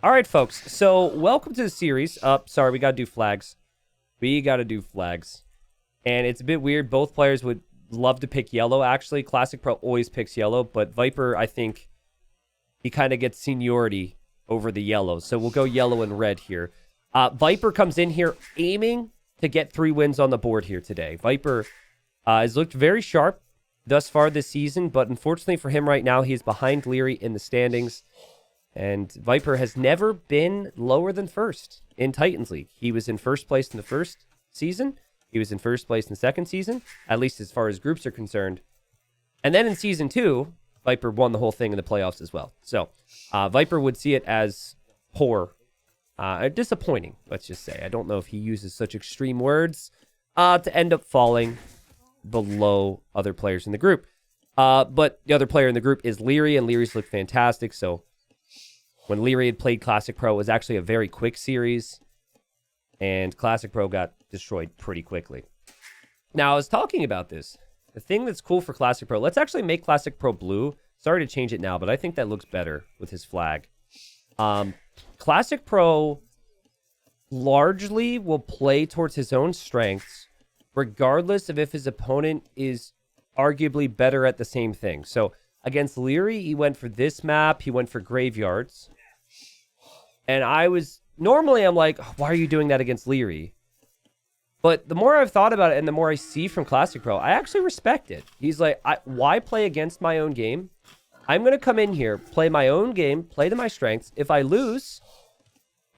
All right, folks. So welcome to the series. Sorry, we got to do flags. And it's a bit weird. Both players would love to pick yellow, actually. Classicpro always picks yellow, but Viper, I think, he kind of gets seniority over the yellow. So we'll go yellow and red here. Viper comes in here aiming to get 3 wins on the board here today. Viper has looked very sharp thus far this season, but unfortunately for him right now, he's behind Leary in the standings. And Viper has never been lower than first in Titans League. He was in first place in the first season. He was in first place in the second season, at least as far as groups are concerned. And then in season 2, Viper won the whole thing in the playoffs as well. So Viper would see it as poor, disappointing, let's just say. I don't know if he uses such extreme words to end up falling below other players in the group. But the other player in the group is Leary, and Leary's looked fantastic. So when Leary had played Classicpro, it was actually a very quick series, and Classicpro got destroyed pretty quickly. Now, I was talking about this. The thing that's cool for Classicpro, let's actually make Classicpro blue. Sorry to change it now, but I think that looks better with his flag. Classicpro largely will play towards his own strengths, regardless of if his opponent is arguably better at the same thing. So against Leary, he went for this map. He went for graveyards. And normally I'm like, why are you doing that against Leary? But the more I've thought about it and the more I see from Classicpro, I actually respect it. He's like, why play against my own game? I'm going to come in here, play my own game, play to my strengths. If I lose,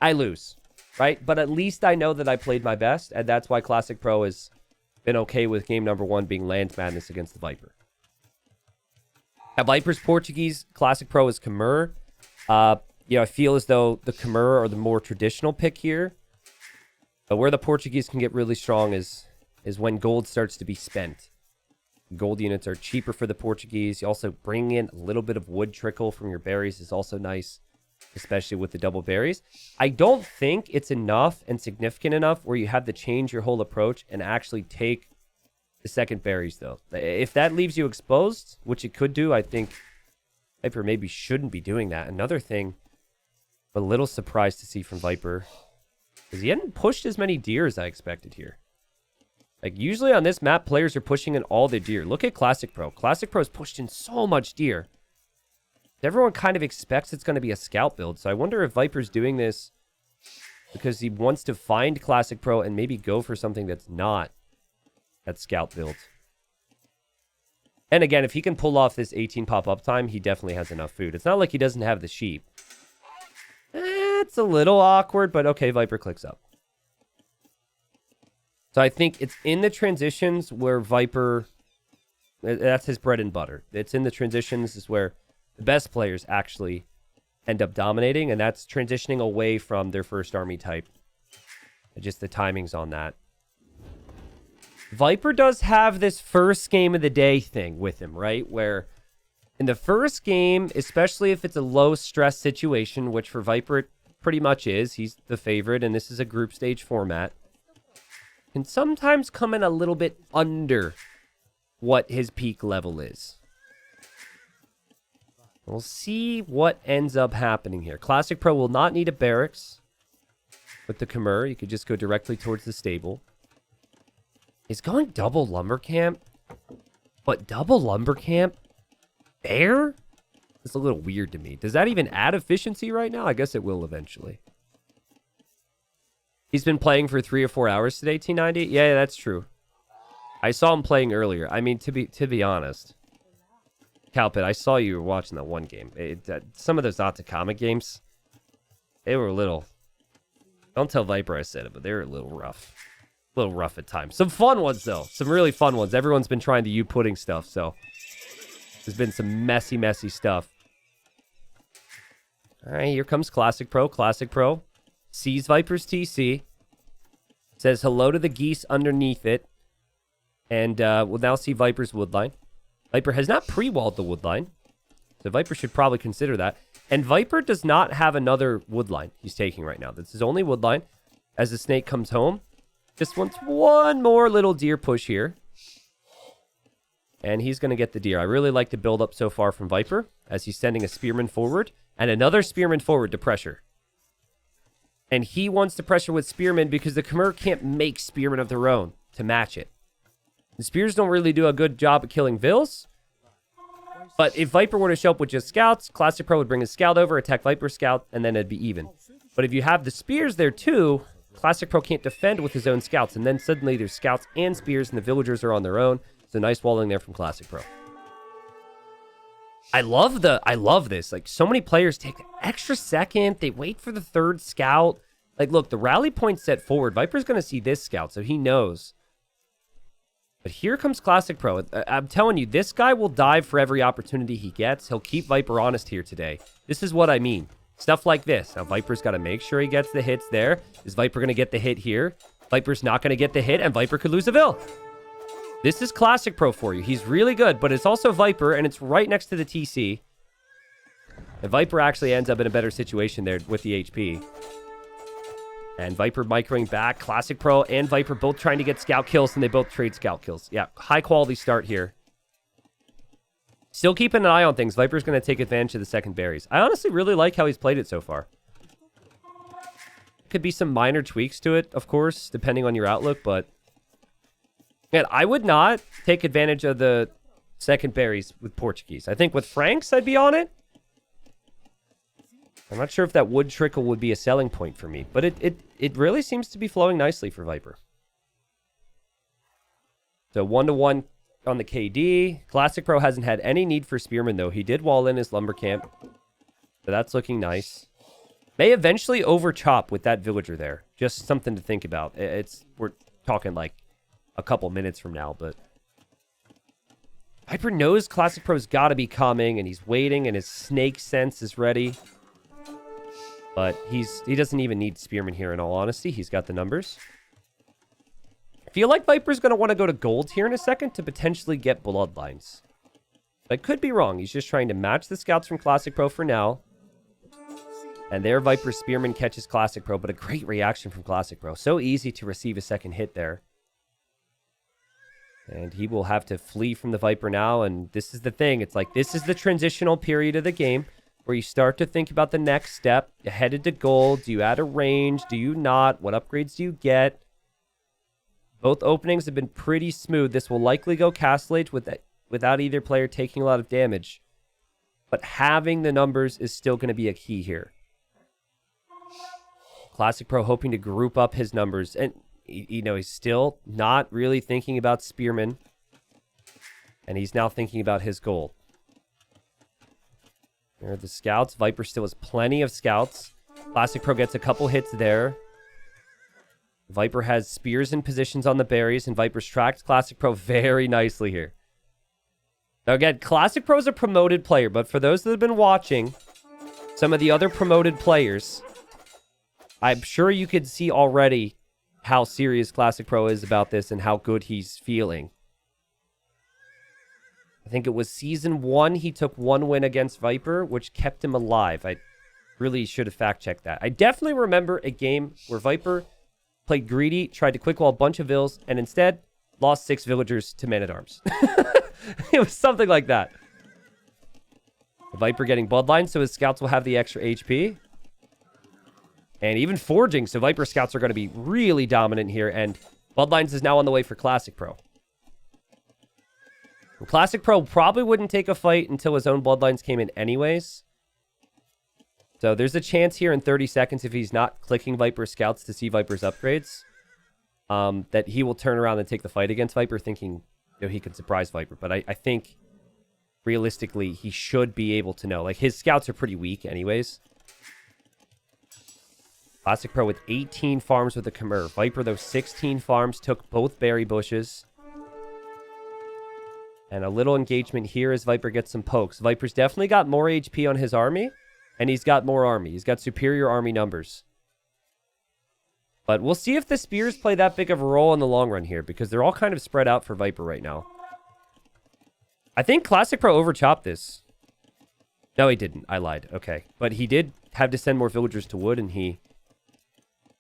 I lose, right? But at least I know that I played my best, and that's why Classicpro has been okay with game number 1 being Land Madness against the Viper. At Viper's Portuguese, Classicpro is Khmer. I feel as though the Khmer are the more traditional pick here. But where the Portuguese can get really strong is when gold starts to be spent. Gold units are cheaper for the Portuguese. You also bring in a little bit of wood trickle from your berries is also nice, especially with the double berries. I don't think it's enough and significant enough where you have to change your whole approach and actually take the second berries, though. If that leaves you exposed, which it could do, I think Viper maybe shouldn't be doing that. Another thing, a little surprised to see from Viper, is he hadn't pushed as many deer as I expected here. Like, usually on this map, players are pushing in all the deer. Look at Classicpro. Classicpro's pushed in so much deer. Everyone kind of expects it's going to be a scout build, so I wonder if Viper's doing this because he wants to find Classicpro and maybe go for something that's not that scout build. And again, if he can pull off this 18 pop-up time, he definitely has enough food. It's not like he doesn't have the sheep. It's a little awkward, but okay, Viper clicks up. So I think it's in the transitions where Viper, that's his bread and butter. It's in the transitions is where the best players actually end up dominating, and that's transitioning away from their first army type. Just the timings on that. Viper does have this first game of the day thing with him, right? Where in the first game, especially if it's a low-stress situation, which for Viper it pretty much is, he's the favorite, and this is a group stage format, can sometimes come in a little bit under what his peak level is. We'll see what ends up happening here. Classicpro will not need a barracks with the Khmer. You could just go directly towards the stable. He's going double lumber camp, but double lumber camp there? It's a little weird to me. Does that even add efficiency right now? I guess it will eventually. He's been playing for 3 or 4 hours today, T90? Yeah, that's true. I saw him playing earlier. I mean, to be honest, Calpit, I saw you were watching that one game. Some of those Atacama games, they were a little... Don't tell Viper I said it, but they were a little rough. A little rough at times. Some fun ones, though. Some really fun ones. Everyone's been trying the U-pudding stuff, so... There's been some messy stuff. All right, here comes Classicpro. Classicpro sees Viper's TC. Says hello to the geese underneath it. And we'll now see Viper's woodline. Viper has not pre-walled the woodline. So Viper should probably consider that. And Viper does not have another woodline he's taking right now. That's his only woodline. As the snake comes home, just wants one more little deer push here. And he's going to get the deer. I really like the build-up so far from Viper as he's sending a spearman forward and another spearman forward to pressure. And he wants to pressure with Spearmen because the Khmer can't make Spearmen of their own to match it. The Spears don't really do a good job at killing Vils. But if Viper were to show up with just Scouts, Classicpro would bring his Scout over, attack Viper Scout, and then it'd be even. But if you have the Spears there too, Classicpro can't defend with his own Scouts. And then suddenly there's Scouts and Spears, and the Villagers are on their own. So nice walling there from Classicpro. I love this. Like, so many players take an extra second. They wait for the third Scout. Like, look, the rally point's set forward. Viper's going to see this Scout, so he knows. But here comes Classicpro. I'm telling you, this guy will dive for every opportunity he gets. He'll keep Viper honest here today. This is what I mean. Stuff like this. Now, Viper's got to make sure he gets the hits there. Is Viper going to get the hit here? Viper's not going to get the hit, and Viper could lose a Vil. This is Classicpro for you. He's really good, but it's also Viper, and it's right next to the TC. And Viper actually ends up in a better situation there with the HP. And Viper microing back. Classicpro and Viper both trying to get Scout kills, and they both trade Scout kills. Yeah, high-quality start here. Still keeping an eye on things. Viper's going to take advantage of the second berries. I honestly really like how he's played it so far. Could be some minor tweaks to it, of course, depending on your outlook, but... Man, I would not take advantage of the second berries with Portuguese. I think with Franks, I'd be on it. I'm not sure if that wood trickle would be a selling point for me, but it really seems to be flowing nicely for Viper. So 1-to-1 on the KD. Classicpro hasn't had any need for Spearman, though. He did wall in his lumber camp, so that's looking nice. May eventually over-chop with that villager there. Just something to think about. We're talking like a couple minutes from now, but Viper knows Classicpro's got to be coming, and he's waiting, and his snake sense is ready. But he doesn't even need Spearman here, in all honesty. He's got the numbers. I feel like Viper's going to want to go to gold here in a second to potentially get bloodlines. But I could be wrong. He's just trying to match the Scouts from Classicpro for now. And there Viper Spearman catches Classicpro, but a great reaction from Classicpro. So easy to receive a second hit there. And he will have to flee from the Viper now, and this is the thing. It's like, this is the transitional period of the game where you start to think about the next step. You're headed to gold. Do you add a range? Do you not? What upgrades do you get? Both openings have been pretty smooth. This will likely go Castle Age without either player taking a lot of damage. But having the numbers is still going to be a key here. Classicpro hoping to group up his numbers, and you know, he's still not really thinking about Spearman. And he's now thinking about his goal. There are the Scouts. Viper still has plenty of Scouts. Classicpro gets a couple hits there. Viper has Spears in positions on the berries, and Viper's tracked Classicpro very nicely here. Now again, Classicpro is a promoted player, but for those that have been watching some of the other promoted players, I'm sure you could see already how serious Classicpro is about this and how good he's feeling. I think it was Season 1, he took one win against Viper, which kept him alive. I really should have fact-checked that. I definitely remember a game where Viper played greedy, tried to quick wall a bunch of Vils, and instead lost 6 villagers to Man-at-Arms. It was something like that. Viper getting Bloodline, so his Scouts will have the extra HP. And even forging, so Viper Scouts are going to be really dominant here. And Bloodlines is now on the way for Classicpro. Classicpro probably wouldn't take a fight until his own Bloodlines came in anyways. So there's a chance here in 30 seconds, if he's not clicking Viper Scouts to see Viper's upgrades, that he will turn around and take the fight against Viper, thinking, you know, he could surprise Viper. But I think, realistically, he should be able to know. Like, his Scouts are pretty weak anyways. Classicpro with 18 farms with the Khmer. Viper, though, 16 farms, took both berry bushes. And a little engagement here as Viper gets some pokes. Viper's definitely got more HP on his army, and he's got more army. He's got superior army numbers. But we'll see if the Spears play that big of a role in the long run here, because they're all kind of spread out for Viper right now. I think Classicpro overchopped this. No, he didn't. I lied. Okay. But he did have to send more villagers to wood, and he...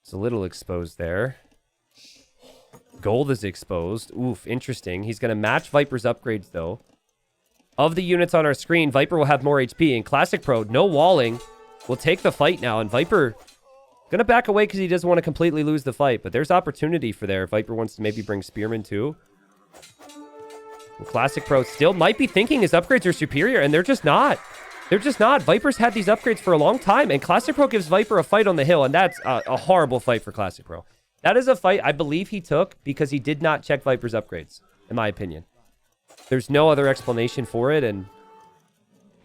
It's a little exposed there. Gold is exposed. Oof, interesting. He's going to match Viper's upgrades, though. Of the units on our screen, Viper will have more HP. And Classicpro, no walling, will take the fight now. And Viper Gonna back away because he doesn't want to completely lose the fight, but there's opportunity for there. Viper wants to maybe bring Spearman too. And Classicpro still might be thinking his upgrades are superior, and they're just not. They're just not. Viper's had these upgrades for a long time, and Classicpro gives Viper a fight on the hill, and that's a horrible fight for Classicpro. That is a fight I believe he took because he did not check Viper's upgrades, in my opinion. There's no other explanation for it, and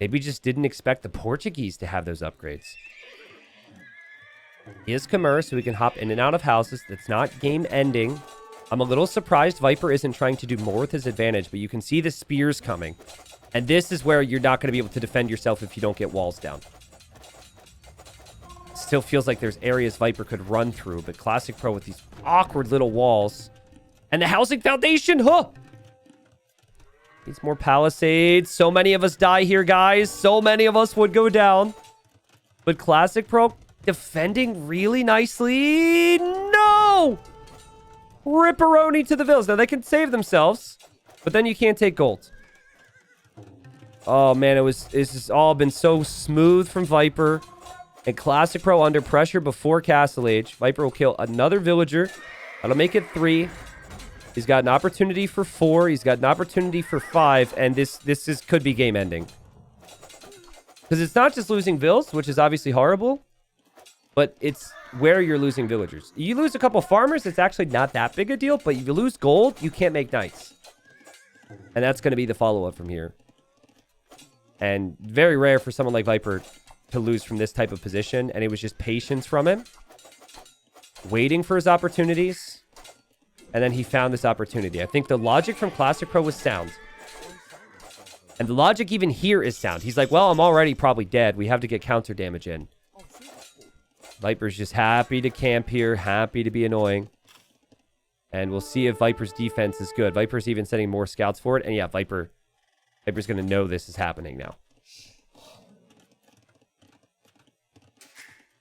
maybe just didn't expect the Portuguese to have those upgrades. He is Cumans, so we can hop in and out of houses. That's not game ending. I'm a little surprised Viper isn't trying to do more with his advantage, but you can see the spears coming. And this is where you're not going to be able to defend yourself if you don't get walls down. Still feels like there's areas Viper could run through, but Classicpro with these awkward little walls. And the housing foundation, huh? Needs more palisades. So many of us die here, guys. So many of us would go down. But Classicpro defending really nicely. No! Ripperoni to the villas. Now, they can save themselves, but then you can't take gold. Oh, man, it's just all been so smooth from Viper. And Classicpro under pressure before Castle Age. Viper will kill another villager. That'll make it 3. He's got an opportunity for 4. He's got an opportunity for 5. And this could be game ending. Because it's not just losing vills, which is obviously horrible. But it's where you're losing villagers. You lose a couple farmers, it's actually not that big a deal. But if you lose gold, you can't make knights. And that's going to be the follow-up from here. And very rare for someone like Viper to lose from this type of position. And it was just patience from him. Waiting for his opportunities. And then he found this opportunity. I think the logic from Classicpro was sound. And the logic even here is sound. He's like, well, I'm already probably dead. We have to get counter damage in. Viper's just happy to camp here. Happy to be annoying. And we'll see if Viper's defense is good. Viper's even sending more scouts for it. And yeah, Viper's going to know this is happening now.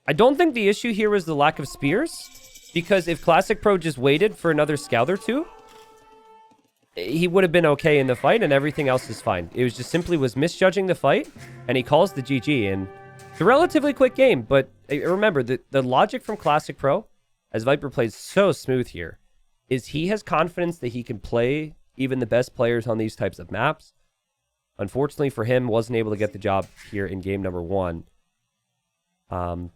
I don't think the issue here was the lack of spears. Because if Classicpro just waited for another scout or two, he would have been okay in the fight and everything else is fine. It was just simply was misjudging the fight. And he calls the GG. And it's a relatively quick game. But remember, the logic from Classicpro, as Viper plays so smooth here, is he has confidence that he can play even the best players on these types of maps. Unfortunately for him, wasn't able to get the job here in game number 1.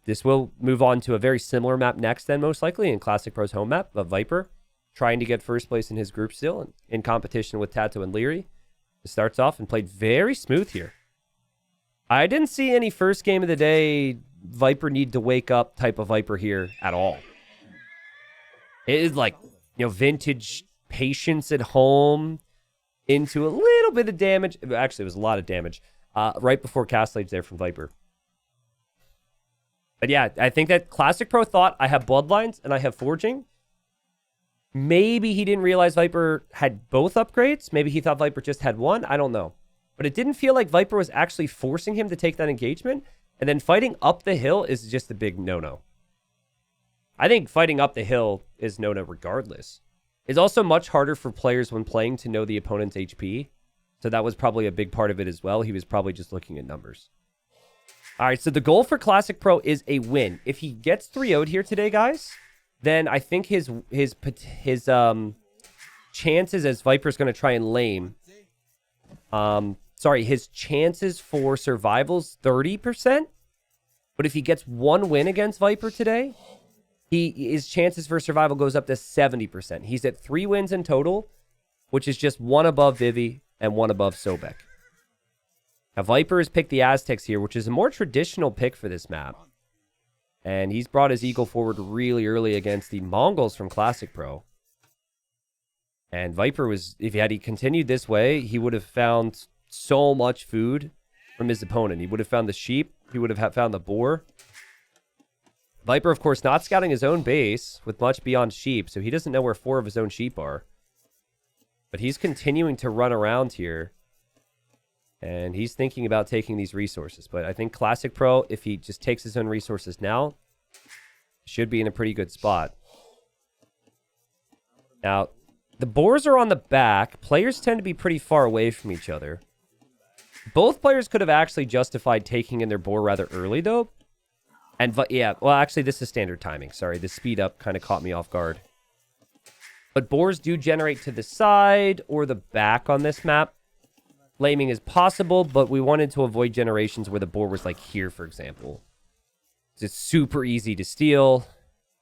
This will move on to a very similar map next then, most likely, in Classicpro's home map of Viper, trying to get first place in his group still, in competition with Tato and Leary. It starts off and played very smooth here. I didn't see any first game of the day Viper need to wake up type of Viper here at all. It is like, vintage patience at home into a little bit of damage. Actually, it was a lot of damage right before Castle Age there from Viper. But yeah, I think that Classicpro thought I have Bloodlines and I have Forging. Maybe he didn't realize Viper had both upgrades. Maybe he thought Viper just had one. I don't know. But it didn't feel like Viper was actually forcing him to take that engagement. And then fighting up the hill is just a big no-no. I think fighting up the hill is no-no regardless. It's also much harder for players when playing to know the opponent's HP. So that was probably a big part of it as well. He was probably just looking at numbers. All right, so the goal for Classicpro is a win. If he gets 3-0'd here today, guys, then I think his chances as Viper's going to try and lame. His chances for survival's 30%. But if he gets one win against Viper today, his chances for survival goes up to 70%. He's at 3 wins in total, which is just 1 above Vivi and 1 above Sobek. Now, Viper has picked the Aztecs here, which is a more traditional pick for this map. And he's brought his Eagle forward really early against the Mongols from Classicpro. And Viper was, if he continued this way, he would have found so much food from his opponent. He would have found the sheep. He would have found the boar. Viper, of course, not scouting his own base with much beyond sheep, so he doesn't know where 4 of his own sheep are. But he's continuing to run around here. And he's thinking about taking these resources. But I think Classicpro, if he just takes his own resources now, should be in a pretty good spot. Now, the boars are on the back. Players tend to be pretty far away from each other. Both players could have actually justified taking in their boar rather early, though. And yeah, well, actually, this is standard timing. Sorry, the speed up kind of caught me off guard. But boars do generate to the side or the back on this map. Laming is possible, but we wanted to avoid generations where the boar was like here, for example. It's super easy to steal.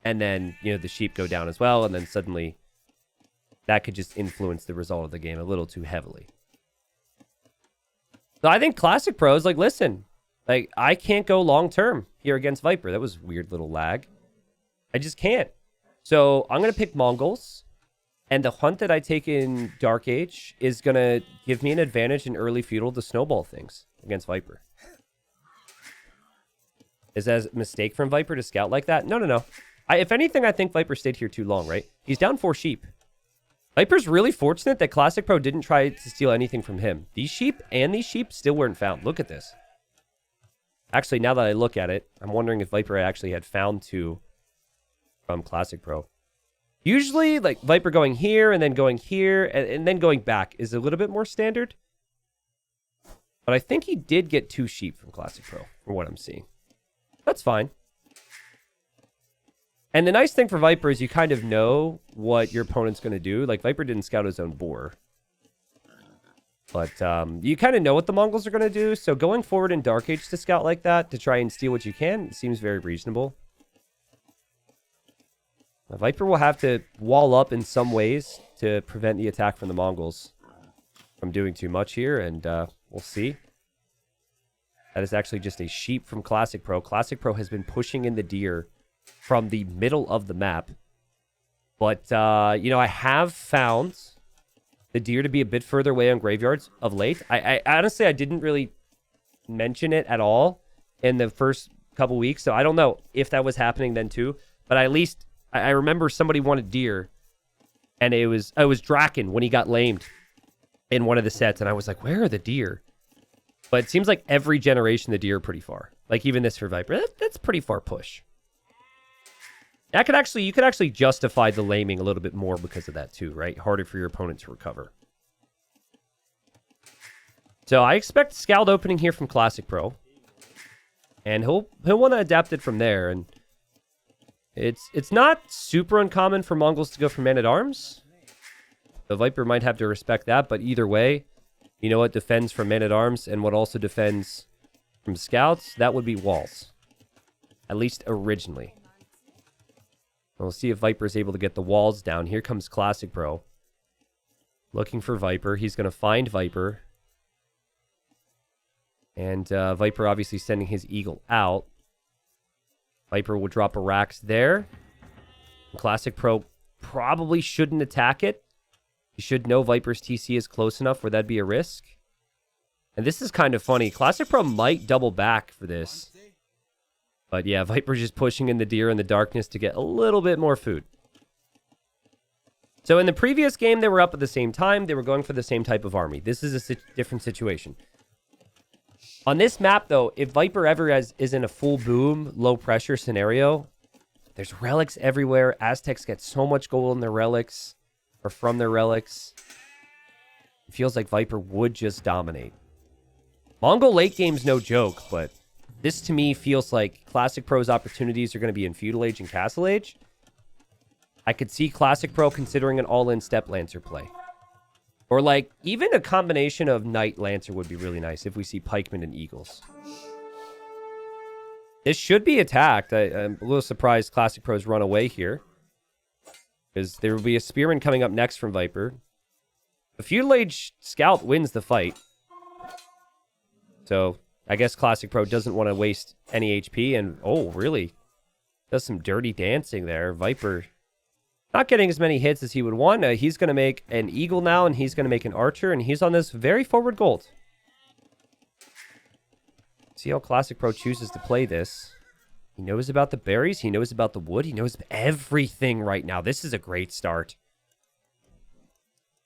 And then, you know, the sheep go down as well. And then suddenly that could just influence the result of the game a little too heavily. So I think Classicpro is like, listen, like I can't go long term here against Viper. That was weird little lag. I just can't. So I'm going to pick Mongols. And the hunt that I take in Dark Age is going to give me an advantage in early feudal to snowball things against Viper. Is that a mistake from Viper to scout like that? No. If anything, I think Viper stayed here too long, right? He's down 4 sheep. Viper's really fortunate that Classicpro didn't try to steal anything from him. These sheep still weren't found. Look at this. Actually, now that I look at it, I'm wondering if Viper actually had found 2 from Classicpro. Usually, like, Viper going here and then going here and then going back is a little bit more standard. But I think he did get 2 sheep from Classicpro, from what I'm seeing. That's fine. And the nice thing for Viper is you kind of know what your opponent's going to do. Like, Viper didn't scout his own boar. But you kind of know what the Mongols are going to do. So going forward in Dark Age to scout like that, to try and steal what you can, seems very reasonable. Viper will have to wall up in some ways to prevent the attack from the Mongols from doing too much here, and we'll see. That is actually just a sheep from Classicpro. Classicpro has been pushing in the deer from the middle of the map. But, you know, I have found the deer to be a bit further away on graveyards of late. I honestly, I didn't really mention it at all in the first couple weeks, so I don't know if that was happening then too, but at least I remember somebody wanted deer, and it was Draken when he got lamed in one of the sets, and I was like, where are the deer? But it seems like every generation the deer are pretty far. Like even this for Viper, that's pretty far push. You could actually justify the laming a little bit more because of that too, right? Harder for your opponent to recover. So I expect Scald opening here from Classicpro, and he'll want to adapt it from there. And it's not super uncommon for Mongols to go for Man-at-Arms. The Viper might have to respect that, but either way, you know what defends from Man-at-Arms and what also defends from Scouts? That would be walls. At least originally. We'll see if Viper is able to get the walls down. Here comes Classicpro. Looking for Viper. He's going to find Viper. And Viper obviously sending his Eagle out. Viper will drop a Rax there. Classicpro probably shouldn't attack it. You should know Viper's TC is close enough where that'd be a risk. And this is kind of funny. Classicpro might double back for this. But yeah, Viper's just pushing in the deer in the darkness to get a little bit more food. So in the previous game, they were up at the same time. They were going for the same type of army. This is a different situation. On this map, though, if Viper ever is in a full boom, low pressure scenario, there's relics everywhere. Aztecs get so much gold in their relics, or from their relics. It feels like Viper would just dominate. Mongol late game's no joke, but this to me feels like Classicpro's opportunities are going to be in Feudal Age and Castle Age. I could see Classicpro considering an all-in Step Lancer play. Or like, even a combination of Knight Lancer would be really nice if we see Pikemen and Eagles. This should be attacked. I'm a little surprised Classicpro's run away here. Because there will be a Spearman coming up next from Viper. The Feudal Age Scout wins the fight. So, I guess Classicpro doesn't want to waste any HP. And, oh, really? Does some dirty dancing there. Viper not getting as many hits as he would want. He's going to make an Eagle now, and he's going to make an Archer, and he's on this very forward gold. See how Classicpro chooses to play this. He knows about the berries. He knows about the wood. He knows everything right now. This is a great start.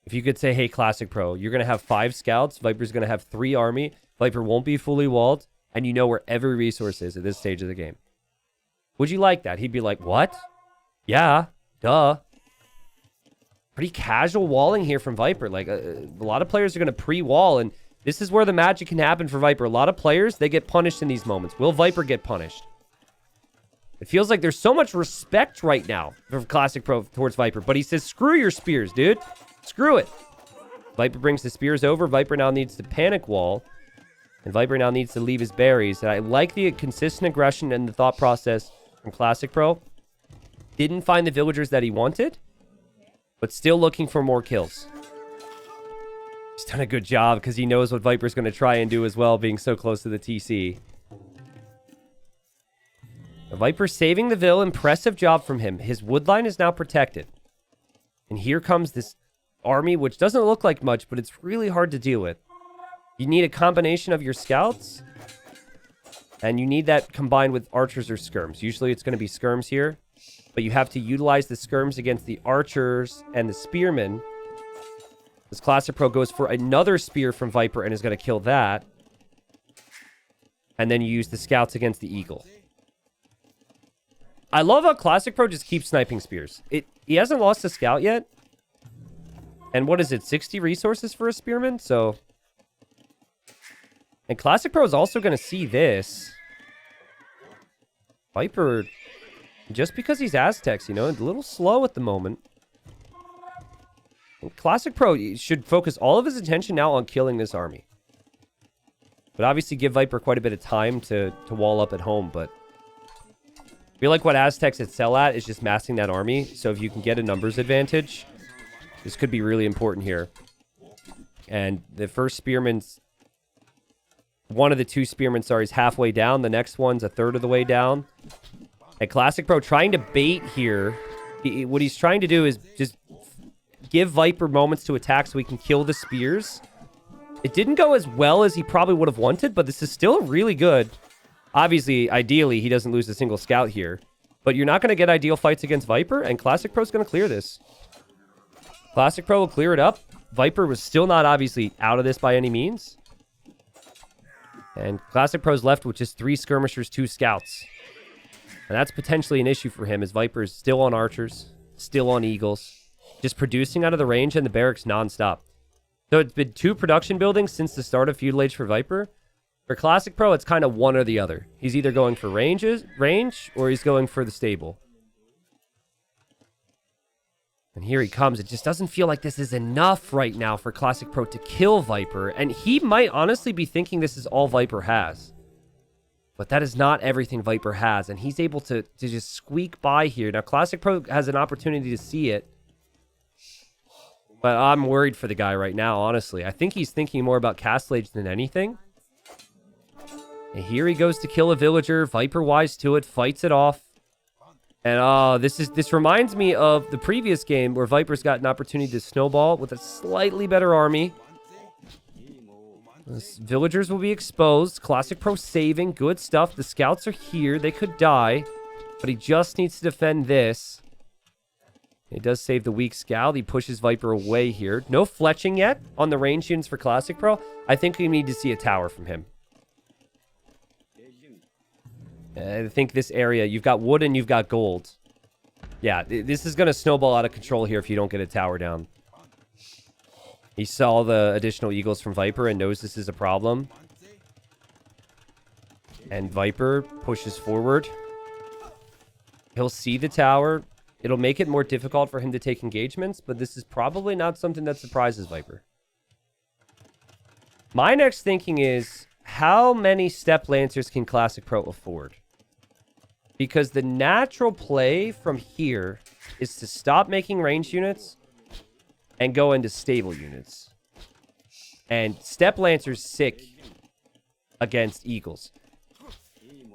If you could say, hey, Classicpro, you're going to have 5 scouts. Viper's going to have 3 army. Viper won't be fully walled, and you know where every resource is at this stage of the game. Would you like that? He'd be like, what? Yeah. Duh. Pretty casual walling here from Viper. Like, a lot of players are going to pre-wall, and this is where the magic can happen for Viper. A lot of players, they get punished in these moments. Will Viper get punished? It feels like there's so much respect right now from Classic Pro towards Viper. But he says, screw your spears, dude. Screw it. Viper brings the spears over. Viper now needs to panic wall. And Viper now needs to leave his berries. And I like the consistent aggression and the thought process from Classic Pro. Didn't find the villagers that he wanted, but still looking for more kills. He's done a good job because he knows what Viper's going to try and do as well, being so close to the TC. The Viper saving the Vil. Impressive job from him. His wood line is now protected. And here comes this army, which doesn't look like much, but it's really hard to deal with. You need a combination of your scouts, and you need that combined with archers or skirms. Usually it's going to be skirms here, but you have to utilize the skirms against the archers and the spearmen. This Classic Pro goes for another spear from Viper and is going to kill that. And then you use the scouts against the eagle. I love how Classic Pro just keeps sniping spears. He hasn't lost a scout yet. And what is it, 60 resources for a spearman? So, and Classic Pro is also going to see this. Viper, just because he's Aztecs, you know, a little slow at the moment. And Classic Pro should focus all of his attention now on killing this army. But obviously give Viper quite a bit of time to wall up at home, but I feel like what Aztecs excel at is just massing that army. So if you can get a numbers advantage, this could be really important here. And the first spearman's... one of the two spearmen, sorry, is halfway down. The next one's a third of the way down. And Classic Pro trying to bait here. What he's trying to do is just give Viper moments to attack so he can kill the spears. It didn't go as well as he probably would have wanted, but this is still really good. Obviously, ideally, he doesn't lose a single scout here. But you're not going to get ideal fights against Viper, and Classic Pro's going to clear this. Classic Pro will clear it up. Viper was still not obviously out of this by any means. And Classic Pro's left with just 3 skirmishers, 2 scouts. And that's potentially an issue for him, as Viper's still on archers, still on eagles, just producing out of the range and the barracks nonstop. So it's been 2 production buildings since the start of Feudal Age for Viper. For Classic Pro, it's kind of one or the other. He's either going for range, or he's going for the stable. And here he comes. It just doesn't feel like this is enough right now for Classic Pro to kill Viper. And he might honestly be thinking this is all Viper has. But that is not everything Viper has. And he's able to just squeak by here. Now, Classic Pro has an opportunity to see it. But I'm worried for the guy right now, honestly. I think he's thinking more about Castle Age than anything. And here he goes to kill a villager. Viper wise to it, fights it off. And this reminds me of the previous game where Viper's got an opportunity to snowball with a slightly better army. Villagers will be exposed. Classic Pro saving. Good stuff. The scouts are here. They could die. But he just needs to defend this. He does save the weak scout. He pushes Viper away here. No fletching yet on the range units for Classic Pro. I think we need to see a tower from him. I think this area, you've got wood and you've got gold. Yeah, this is going to snowball out of control here if you don't get a tower down. He saw the additional eagles from Viper and knows this is a problem. And Viper pushes forward. He'll see the tower. It'll make it more difficult for him to take engagements, but this is probably not something that surprises Viper. My next thinking is, how many Step Lancers can Classic Pro afford? Because the natural play from here is to stop making range units and go into stable units. And Step Lancer's sick against eagles.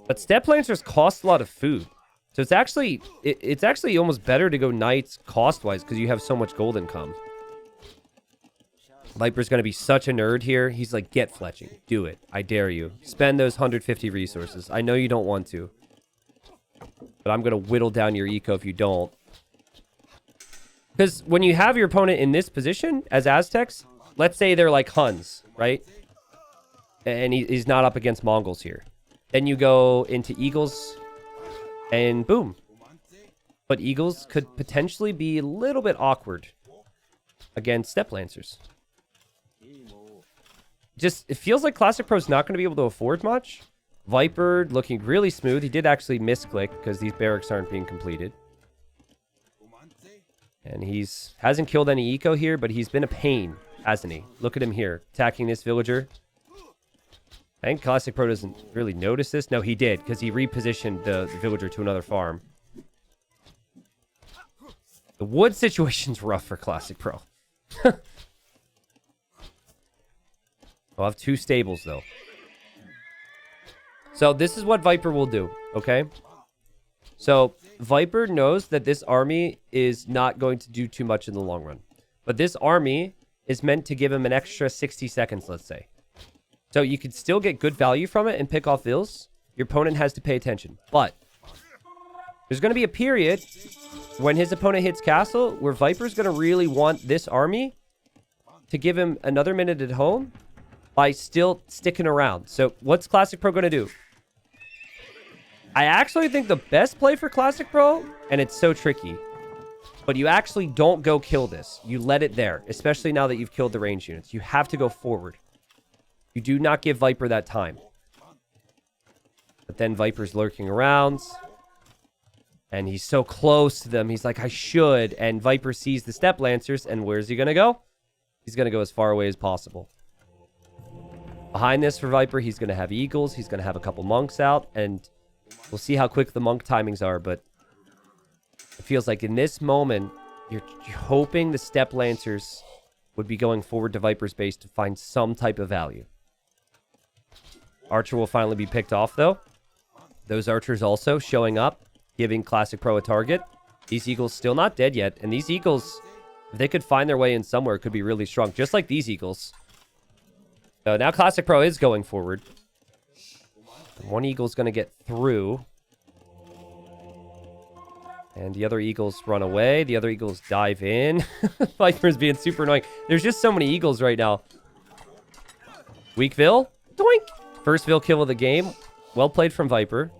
But Step Lancers cost a lot of food. So it's actually almost better to go knights cost-wise because you have so much gold income. Viper's going to be such a nerd here. He's like, get fletching. Do it. I dare you. Spend those 150 resources. I know you don't want to. But I'm going to whittle down your eco if you don't. Because when you have your opponent in this position as Aztecs, let's say they're like Huns, right? And he's not up against Mongols here. Then you go into Eagles and boom. But Eagles could potentially be a little bit awkward against Step Lancers. Just, it feels like Classic Pro's not going to be able to afford much. Viper looking really smooth. He did actually misclick because these barracks aren't being completed. And hasn't killed any eco here, but he's been a pain, hasn't he? Look at him here, attacking this villager. I think Classicpro doesn't really notice this. No, he did, because he repositioned the villager to another farm. The wood situation's rough for Classicpro. I'll have 2 stables, though. So this is what Viper will do, okay? So Viper knows that this army is not going to do too much in the long run. But this army is meant to give him an extra 60 seconds, let's say. So you can still get good value from it and pick off vills. Your opponent has to pay attention. But there's going to be a period when his opponent hits castle where Viper's going to really want this army to give him another minute at home by still sticking around. So what's Classicpro going to do? I actually think the best play for Classicpro, and it's so tricky, but you actually don't go kill this. You let it there, especially now that you've killed the range units. You have to go forward. You do not give Viper that time. But then Viper's lurking around, and he's so close to them. He's like, I should. And Viper sees the Step Lancers, and where's he going to go? He's going to go as far away as possible. Behind this for Viper, he's going to have Eagles. He's going to have a couple monks out, and we'll see how quick the monk timings are, but it feels like in this moment, you're hoping the Step Lancers would be going forward to Viper's base to find some type of value. Archer will finally be picked off, though. Those archers also showing up, giving Classicpro a target. These Eagles still not dead yet, and these Eagles, if they could find their way in somewhere, could be really strong, just like these Eagles. So now Classicpro is going forward. One Eagle's going to get through. And the other Eagles run away. The other Eagles dive in. Viper's being super annoying. There's just so many Eagles right now. Weak Vill. Doink! First Vill kill of the game. Well played from Viper.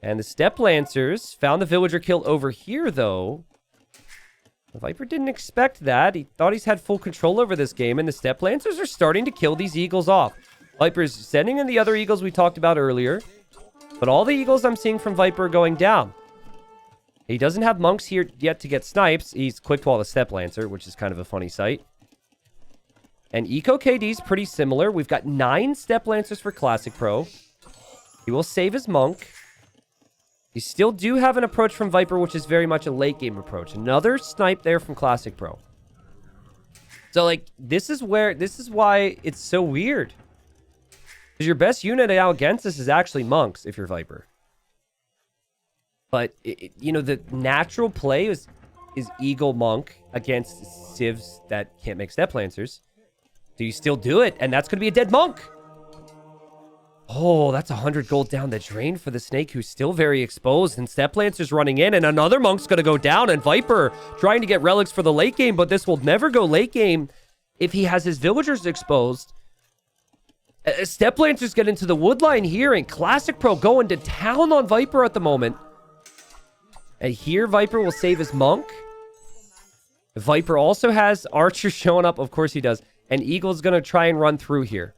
And the Step Lancers found the villager kill over here, though. Viper didn't expect that. He thought he's had full control over this game. And the Step Lancers are starting to kill these Eagles off. Viper's sending in the other Eagles we talked about earlier. But all the Eagles I'm seeing from Viper are going down. He doesn't have monks here yet to get snipes. He's quick to all the Step Lancer, which is kind of a funny sight. And Eco KD's pretty similar. We've got 9 Step Lancers for Classicpro. He will save his monk. You still do have an approach from Viper, which is very much a late game approach. Another snipe there from Classicpro. So, like, this is why it's so weird. Because your best unit now against this is actually monks, if you're Viper. But, you know, the natural play is Eagle Monk against civs that can't make Step Lancers. So you still do it, and that's going to be a dead monk. Oh, that's 100 gold down the drain for the Snake, who's still very exposed. And Step Lancer's running in, and another monk's going to go down. And Viper trying to get relics for the late game, but this will never go late game if he has his villagers exposed. Step Lancers get into the wood line here, and Classicpro going to town on Viper at the moment. And here Viper will save his monk. Viper also has Archer showing up. Of course he does. And Eagle's going to try and run through here.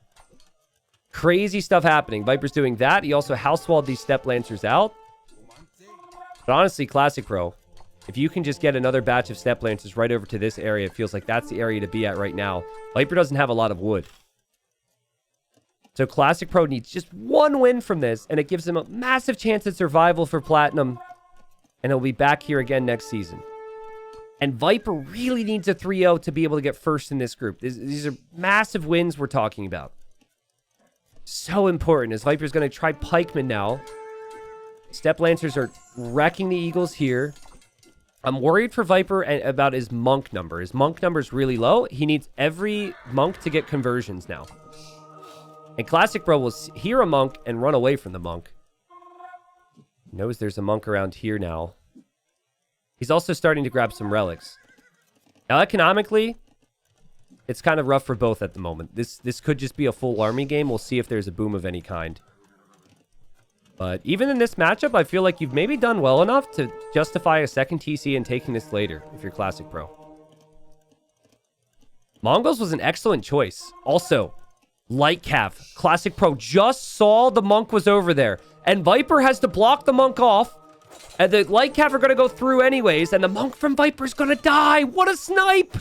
Crazy stuff happening. Viper's doing that. He also house-walled these Step Lancers out. But honestly, Classicpro, if you can just get another batch of Step Lancers right over to this area, it feels like that's the area to be at right now. Viper doesn't have a lot of wood. So Classicpro needs just one win from this, and it gives him a massive chance at survival for Platinum. And he'll be back here again next season. And Viper really needs a 3-0 to be able to get first in this group. These are massive wins we're talking about. So important, as Viper's going to try Pikeman now. Step Lancers are wrecking the Eagles here. I'm worried for Viper about his monk number. His monk number is really low. He needs every monk to get conversions now. And Classicpro will hear a monk and run away from the monk. Knows there's a monk around here now. He's also starting to grab some relics. Now, economically, it's kind of rough for both at the moment. This could just be a full army game. We'll see if there's a boom of any kind. But even in this matchup, I feel like you've maybe done well enough to justify a second TC and taking this later, if you're Classicpro. Mongols was an excellent choice. Also, Light Cav. Classic Pro just saw the monk was over there. And Viper has to block the monk off. And the Light Cav are going to go through anyways. And the monk from Viper's going to die. What a snipe.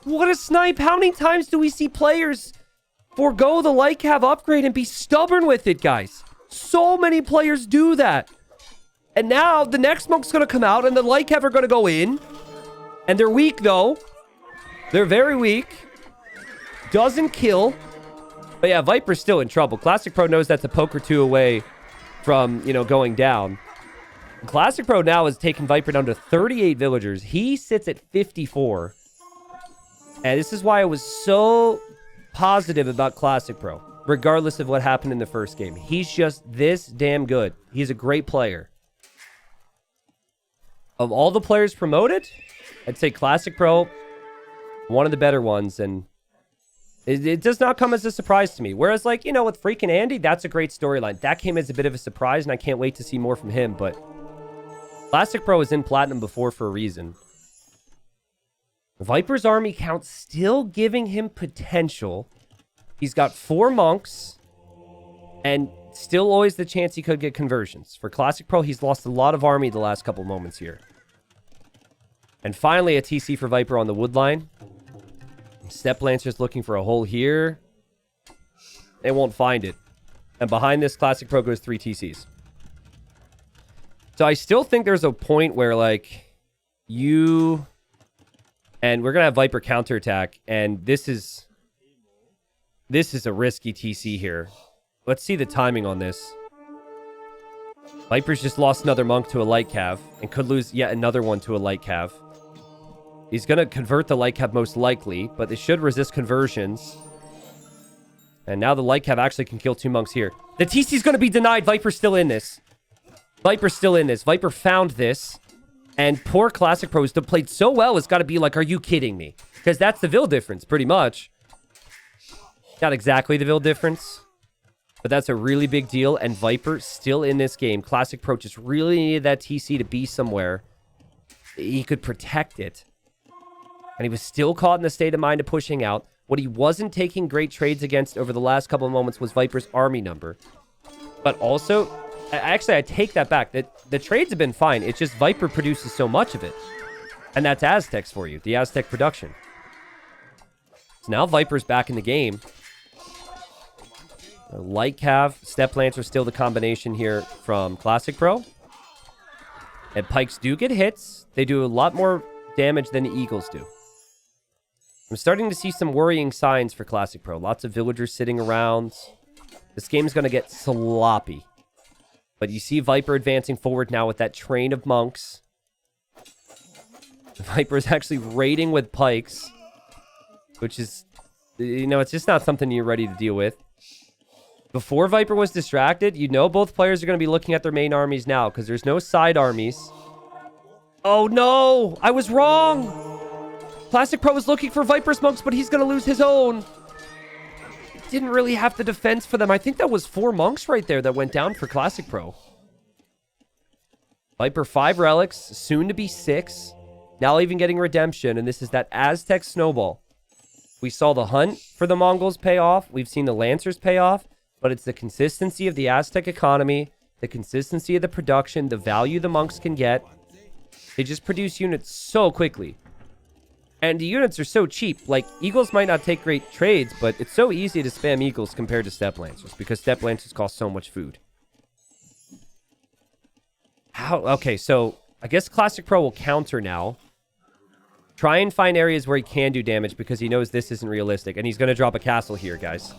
What a snipe. How many times do we see players forego the Light Cav upgrade and be stubborn with it, guys? So many players do that. And now the next monk's going to come out and the Light Cav are going to go in. And they're weak, though. They're very weak. Doesn't kill. But yeah, Viper's still in trouble. Classic Pro knows that's a poke or two away from, you know, going down. Classic Pro now has taken Viper down to 38 villagers. He sits at 54. And this is why I was so positive about Classic Pro, regardless of what happened in the first game. He's just this damn good. He's a great player. Of all the players promoted, I'd say Classic Pro, one of the better ones, and it does not come as a surprise to me. Whereas, like, you know, with freaking Andy, that's a great storyline. That came as a bit of a surprise, and I can't wait to see more from him, but Classic Pro was in Platinum before for a reason. Viper's army count still giving him potential. He's got 4 monks, and still always the chance he could get conversions. For Classic Pro, he's lost a lot of army the last couple moments here. And finally, a TC for Viper on the wood line. Step Lancer's looking for a hole here. They won't find it. And behind this, Classic Pro goes 3 TCs. So I still think there's a point where, like, you... And we're going to have Viper counterattack. And this is a risky TC here. Let's see the timing on this. Viper's just lost another monk to a Light Cav. And could lose yet another one to a Light Cav. He's going to convert the Light Cav most likely. But they should resist conversions. And now the Light Cav actually can kill 2 monks here. The TC's going to be denied. Viper's still in this. Viper's still in this. Viper found this. And poor Classic Pro, who's played so well, has got to be like, are you kidding me? Because that's the Vil difference, pretty much. Not exactly the Vil difference. But that's a really big deal. And Viper still in this game. Classic Pro just really needed that TC to be somewhere he could protect it. And he was still caught in the state of mind of pushing out. What he wasn't taking great trades against over the last couple of moments was Viper's army number. But also... Actually, I take that back. The trades have been fine. It's just Viper produces so much of it. And that's Aztecs for you. The Aztec production. So now Viper's back in the game. Light Cav, Step Lancer still the combination here from Classic Pro. And Pikes do get hits. They do a lot more damage than the Eagles do. I'm starting to see some worrying signs for Classic Pro. Lots of villagers sitting around. This game's going to get sloppy. But you see Viper advancing forward now with that train of monks. Viper is actually raiding with pikes. Which is, you know, it's just not something you're ready to deal with. Before Viper was distracted, you know both players are going to be looking at their main armies now. Because there's no side armies. Oh no! I was wrong! Classic Pro was looking for Viper's monks, but he's going to lose his own. Didn't really have the defense for them. I think that was 4 monks right there that went down for Classic Pro. Viper 5 relics, soon to be 6. Now even getting redemption, and this is that Aztec snowball. We saw the hunt for the Mongols pay off. We've seen the Lancers pay off, but it's the consistency of the Aztec economy, the consistency of the production, the value the monks can get. They just produce units so quickly. And the units are so cheap. Like, Eagles might not take great trades, but it's so easy to spam Eagles compared to Step Lancers, because Step Lancers cost so much food. Okay, so I guess Classic Pro will counter now. Try and find areas where he can do damage, because he knows this isn't realistic. And he's going to drop a castle here, guys.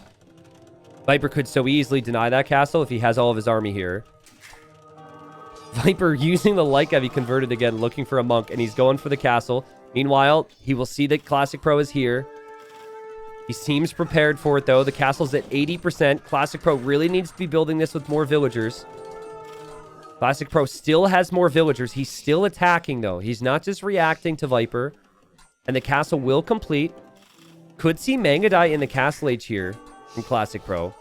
Viper could so easily deny that castle if he has all of his army here. Viper using the Light Cav he converted again, looking for a monk, and he's going for the castle. Meanwhile, he will see that Classic Pro is here. He seems prepared for it, though. The castle's at 80%. Classic Pro really needs to be building this with more villagers. Classic Pro still has more villagers. He's still attacking, though. He's not just reacting to Viper. And the castle will complete. Could see Mangadai in the castle age here in Classic Pro.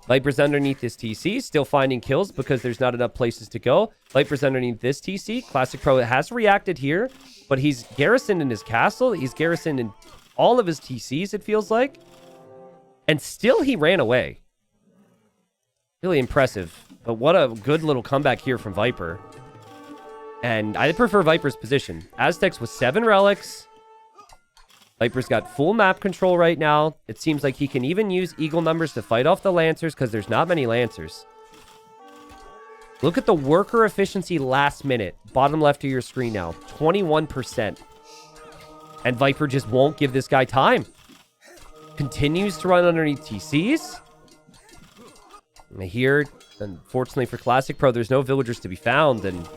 Viper's underneath this TC, still finding kills because there's not enough places to go. Viper's underneath this TC. Classic Pro has reacted here, but he's garrisoned in his castle. He's garrisoned in all of his TCs, it feels like. And still he ran away. Really impressive. But what a good little comeback here from Viper. And I prefer Viper's position. Aztecs with 7 relics. Viper's got full map control right now. It seems like he can even use eagle numbers to fight off the Lancers because there's not many Lancers. Look at the worker efficiency last minute. Bottom left of your screen now. 21%. And Viper just won't give this guy time. Continues to run underneath TCs. And here, unfortunately for Classicpro, there's no villagers to be found. And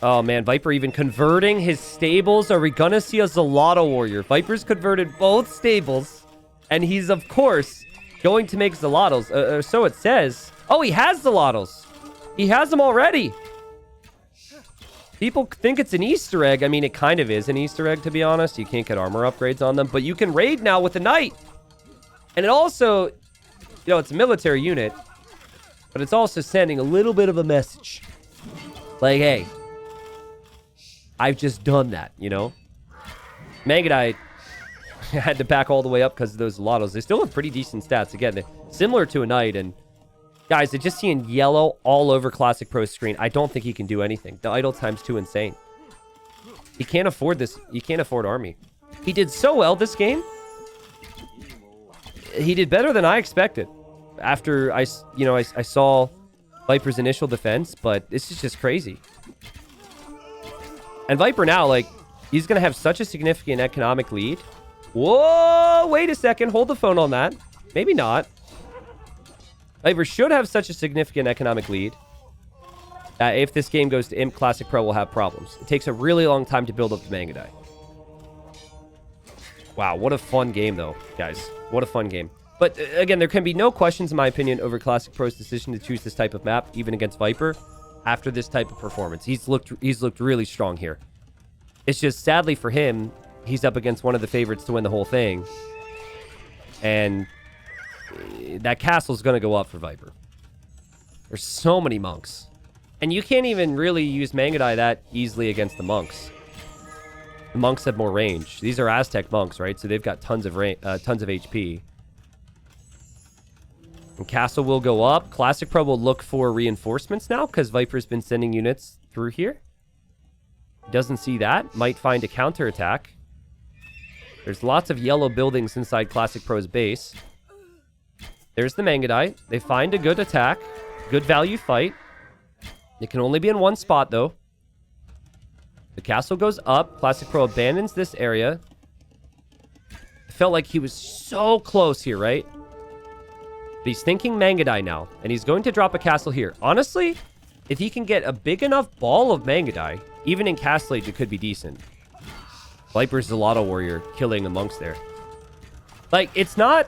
oh man, Viper even converting his stables. Are we gonna see a Zalato warrior? Viper's converted both stables. And he's, of course, going to make Zalatos. So it says. Oh, he has Zalatos. He has them already. People think it's an Easter egg. I mean, it kind of is an Easter egg, to be honest. You can't get armor upgrades on them. But you can raid now with a knight. And it also, you know, it's a military unit. But it's also sending a little bit of a message. Like, hey, I've just done that, you know? Mangadite had to back all the way up because of those Lottos. They still have pretty decent stats. Again, they're similar to a knight. And guys, they're just seeing yellow all over Classicpro's screen. I don't think he can do anything. The idle time's too insane. He can't afford this. He can't afford army. He did so well this game. He did better than I expected. After I saw Viper's initial defense, but this is just crazy. And Viper now, like, he's going to have such a significant economic lead. Whoa, wait a second. Hold the phone on that. Maybe not. Viper should have such a significant economic lead that if this game goes to Imp, Classicpro will have problems. It takes a really long time to build up the Mangadai. Wow, what a fun game, though, guys. What a fun game. But, again, there can be no questions, in my opinion, over Classicpro's decision to choose this type of map, even against Viper, after this type of performance. He's looked really strong here. It's just, sadly for him, he's up against one of the favorites to win the whole thing. And that castle's going to go up for Viper. There's so many monks. And you can't even really use Mangadai that easily against the monks. The monks have more range. These are Aztec monks, right? So they've got tons of HP. And castle will go up. Classicpro will look for reinforcements now because Viper's been sending units through here. Doesn't see that. Might find a counterattack. There's lots of yellow buildings inside Classicpro's base. There's the Mangadite. They find a good attack. Good value fight. It can only be in one spot, though. The castle goes up. Classicpro abandons this area. It felt like he was so close here, right? But he's thinking Mangadai now. And he's going to drop a castle here. Honestly, if he can get a big enough ball of Mangadai, even in Castle Age, it could be decent. Viper's Zalato warrior killing amongst there. Like, it's not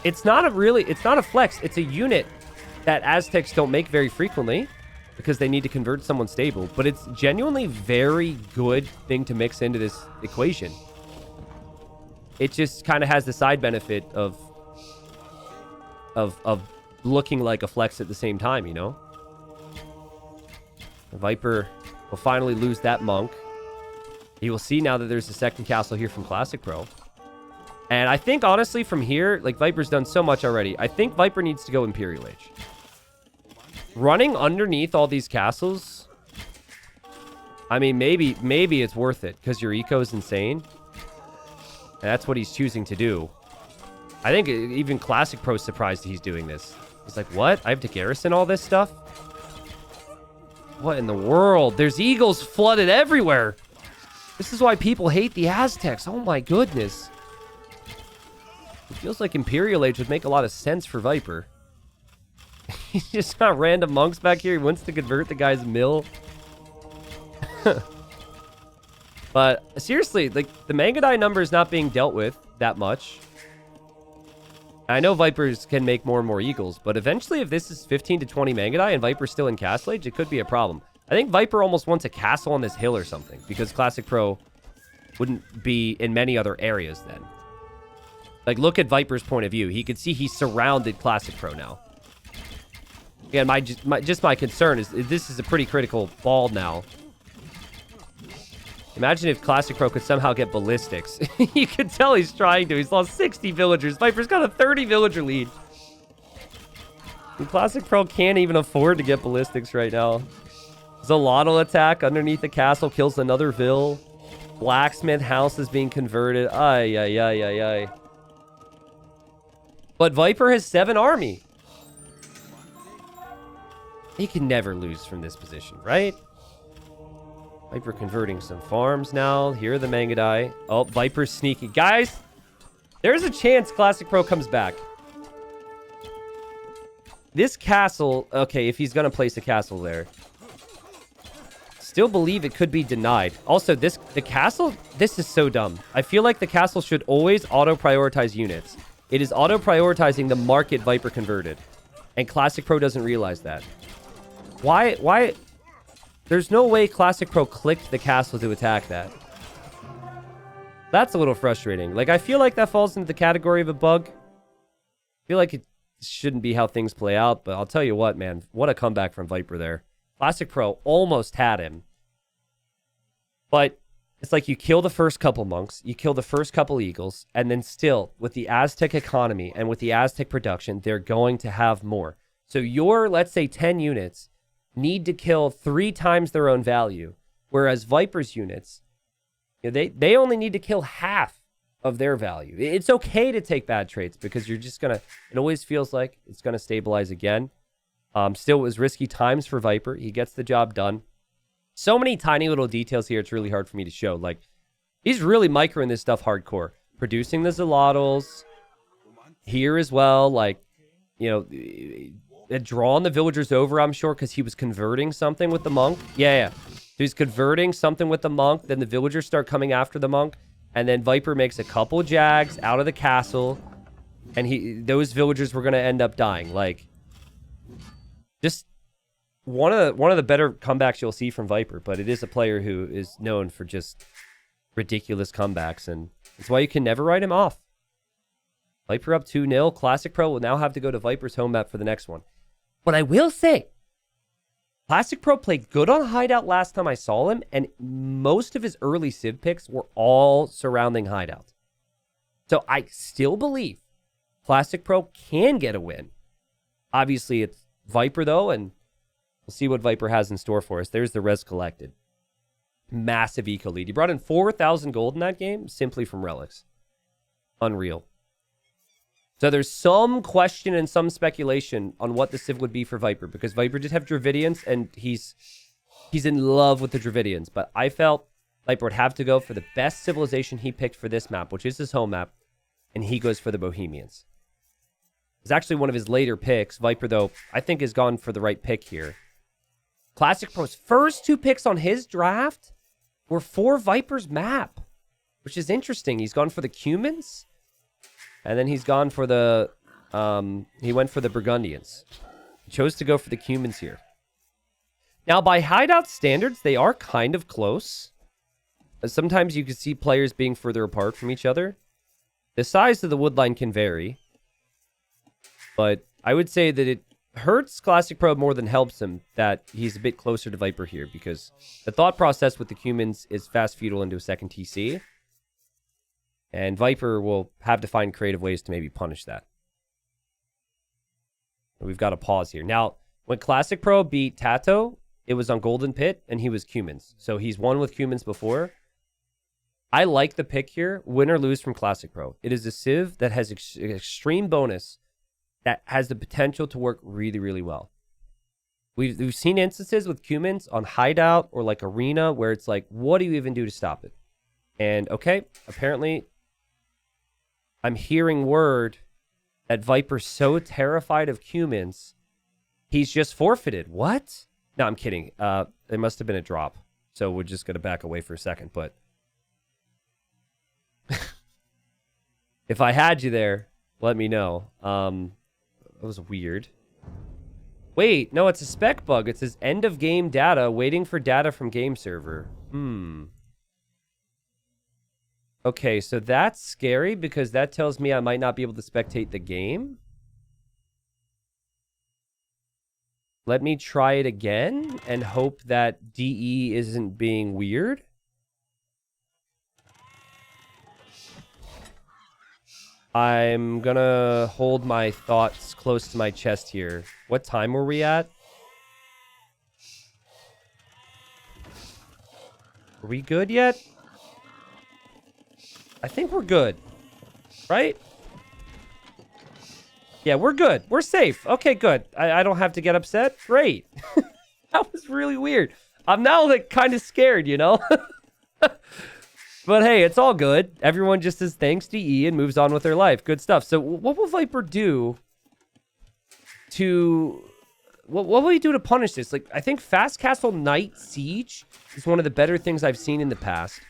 a flex. It's a unit that Aztecs don't make very frequently because they need to convert someone stable. But it's genuinely very good thing to mix into this equation. It just kind of has the side benefit of looking like a flex at the same time, you know? The Viper will finally lose that monk. You will see now that there's a second castle here from Classicpro. And I think, honestly, from here, like, Viper's done so much already. I think Viper needs to go Imperial Age. Running underneath all these castles, I mean, maybe it's worth it because your eco is insane. And that's what he's choosing to do. I think even Classicpro's surprised he's doing this. He's like, what? I have to garrison all this stuff? What in the world? There's eagles flooded everywhere. This is why people hate the Aztecs. Oh my goodness. It feels like Imperial Age would make a lot of sense for Viper. He's just got random monks back here. He wants to convert the guy's mill. But seriously, like, the Mangadai number is not being dealt with that much. I know Vipers can make more and more eagles, but eventually if this is 15 to 20 Mangadai and Viper's still in Castle Age, it could be a problem. I think Viper almost wants a castle on this hill or something, because Classicpro wouldn't be in many other areas then. Like, look at Viper's point of view. He could see he's surrounded Classicpro now. Again, my concern is this is a pretty critical ball now. Imagine if Classicpro could somehow get ballistics. You can tell he's trying to. He's lost 60 villagers. Viper's got a 30 villager lead. And Classicpro can't even afford to get ballistics right now. Zolotl attack underneath the castle kills another vill. Blacksmith house is being converted. Ay, ay, ay, ay, ay. But Viper has 7 army. He can never lose from this position, right? Viper converting some farms now. Here are the Mangadai. Oh, Viper's sneaky. Guys, there's a chance Classicpro comes back. This castle, okay, if he's going to place a castle there. Still believe it could be denied. Also, the castle, this is so dumb. I feel like the castle should always auto-prioritize units. It is auto-prioritizing the market Viper converted. And Classicpro doesn't realize that. Why? There's no way Classicpro clicked the castle to attack that. That's a little frustrating. Like, I feel like that falls into the category of a bug. I feel like it shouldn't be how things play out, but I'll tell you what, man. What a comeback from Viper there. Classicpro almost had him. But it's like you kill the first couple monks, you kill the first couple eagles, and then still, with the Aztec economy and with the Aztec production, they're going to have more. So your, let's say, 10 units need to kill 3 times their own value, whereas Viper's units, you know, they only need to kill half of their value. It's okay to take bad traits because you're just going to, it always feels like it's going to stabilize again. Still, it was risky times for Viper. He gets the job done. So many tiny little details here, it's really hard for me to show. Like, he's really microing this stuff hardcore. Producing the Zolotls here as well. Like, you know, drawing the villagers over, I'm sure, because he was converting something with the monk. Yeah. So he's converting something with the monk. Then the villagers start coming after the monk. And then Viper makes a couple jags out of the castle. And those villagers were going to end up dying. Like, just one of the better comebacks you'll see from Viper, but it is a player who is known for just ridiculous comebacks, and that's why you can never write him off. Viper up 2-0. Classicpro will now have to go to Viper's home map for the next one. But I will say, Classicpro played good on Hideout last time I saw him, and most of his early Civ picks were all surrounding Hideout. So I still believe Classicpro can get a win. Obviously, it's Viper, though, and we'll see what Viper has in store for us. There's the res collected. Massive eco lead. He brought in 4,000 gold in that game simply from relics. Unreal. So there's some question and some speculation on what the Civ would be for Viper, because Viper did have Dravidians, and he's in love with the Dravidians. But I felt Viper would have to go for the best civilization he picked for this map, which is his home map, and he goes for the Bohemians. It's actually one of his later picks. Viper, though, I think has gone for the right pick here. Classicpro's first 2 picks on his draft were for Viper's map, which is interesting. He's gone for the Cumans, and then he's gone for the, he went for the Burgundians. He chose to go for the Cumans here. Now, by hideout standards, they are kind of close. Sometimes you can see players being further apart from each other. The size of the woodline can vary, but I would say that it hurts Classicpro more than helps him that he's a bit closer to Viper here, because the thought process with the Cumans is fast feudal into a second TC, and Viper will have to find creative ways to maybe punish that. We've got to pause here. Now, when Classicpro beat Tato, it was on Golden Pit, and he was Cumans. So he's won with Cumans before. I like the pick here, win or lose from Classicpro. It is a Civ that has extreme bonus that has the potential to work really, really well. We've seen instances with Cumans on Hideout or like Arena where it's like, what do you even do to stop it? And okay, apparently I'm hearing word that Viper's so terrified of Cumans, he's just forfeited. What? No, I'm kidding. It must have been a drop. So we're just going to back away for a second. But if I had you there, let me know. That was weird. Wait, no, it's a spec bug. It says end of game data, waiting for data from game server. Okay, so that's scary because that tells me I might not be able to spectate the game. Let me try it again and hope that DE isn't being weird. I'm gonna hold my thoughts close to my chest here. What time were we at? Are we good yet? I think we're good. Right? Yeah, we're good. We're safe. Okay, good. I don't have to get upset. Great. That was really weird. I'm now like kind of scared, you know? But hey, it's all good. Everyone just says thanks to E and moves on with their life. Good stuff. So what will Viper do to... What will he do to punish this? Like, I think Fast Castle Night Siege is one of the better things I've seen in the past.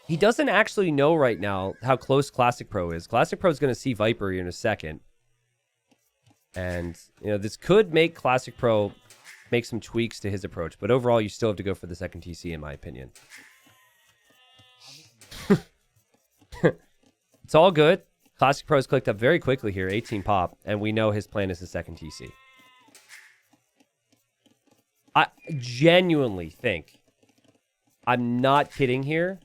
He doesn't actually know right now how close Classicpro is. Classicpro is going to see Viper in a second. And, you know, this could make Classicpro make some tweaks to his approach. But overall, you still have to go for the second TC, in my opinion. It's all good. Classicpro's clicked up very quickly here, 18 pop. And we know his plan is the second TC. I genuinely think, I'm not kidding here,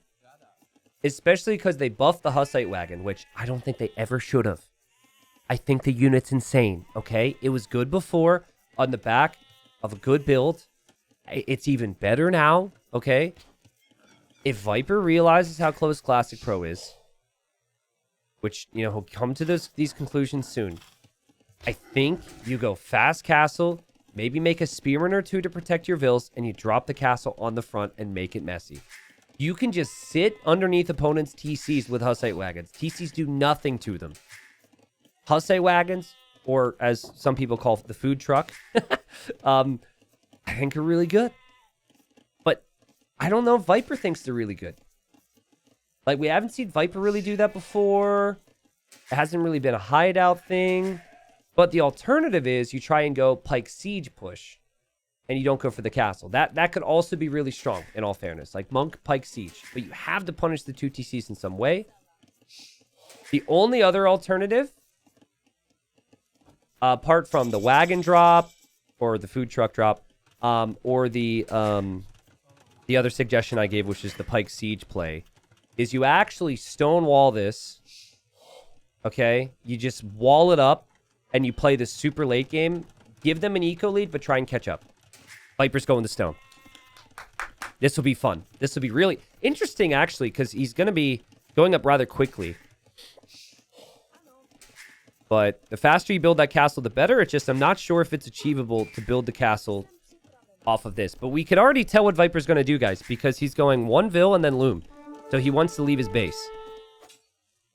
especially because they buffed the Hussite wagon, which I don't think they ever should have. I think the unit's insane, okay? It was good before on the back of a good build. It's even better now, okay? If Viper realizes how close Classicpro is, which, you know, he'll come to these conclusions soon, I think you go fast castle, maybe make a spearman or two to protect your vills, and you drop the castle on the front and make it messy. You can just sit underneath opponents' TCs with Hussite wagons. TCs do nothing to them. Hussite wagons, or as some people call the food truck, I think are really good. But I don't know if Viper thinks they're really good. Like, we haven't seen Viper really do that before. It hasn't really been a hideout thing. But the alternative is you try and go Pike Siege push, and you don't go for the castle. That could also be really strong, in all fairness. Like Monk, Pike Siege. But you have to punish the two TCs in some way. The only other alternative, apart from the wagon drop, or the food truck drop, or the other suggestion I gave, which is the Pike Siege play, is you actually stonewall this, okay? You just wall it up, and you play this super late game. Give them an eco lead, but try and catch up. Viper's going to stone. This will be fun. This will be really interesting, actually, because he's going to be going up rather quickly. But the faster you build that castle, the better. It's just I'm not sure if it's achievable to build the castle off of this. But we can already tell what Viper's going to do, guys, because he's going one Vil and then Loom. So he wants to leave his base.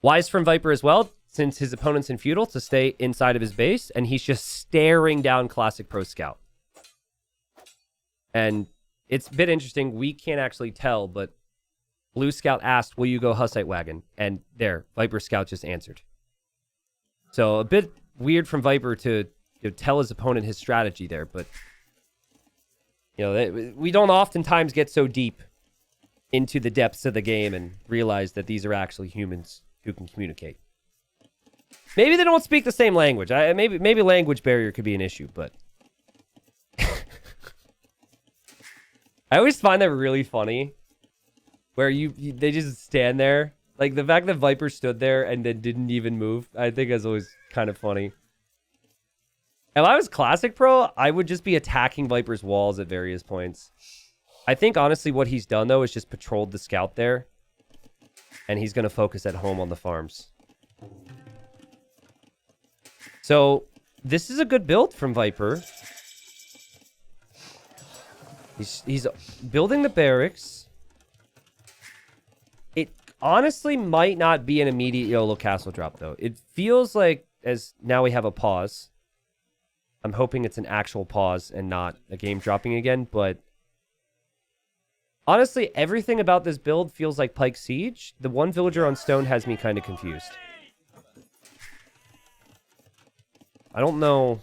Wise from Viper as well, since his opponent's in feudal, to stay inside of his base, and he's just staring down Classicpro Scout. And it's a bit interesting. We can't actually tell, but Blue Scout asked, will you go Hussite wagon? And there, Viper Scout just answered. So a bit weird from Viper to tell his opponent his strategy there, but you know, we don't oftentimes get so deep into the depths of the game and realize that these are actually humans who can communicate. Maybe they don't speak the same language. Maybe language barrier could be an issue, but I always find that really funny, where they just stand there. Like, the fact that Viper stood there and then didn't even move, I think is always kind of funny. If I was Classicpro, I would just be attacking Viper's walls at various points. I think, honestly, what he's done, though, is just patrolled the scout there. And he's going to focus at home on the farms. So, this is a good build from Viper. He's building the barracks. It honestly might not be an immediate YOLO castle drop, though. It feels like, as now we have a pause. I'm hoping it's an actual pause and not a game dropping again, but honestly, everything about this build feels like Pike Siege. The one villager on stone has me kind of confused. I don't know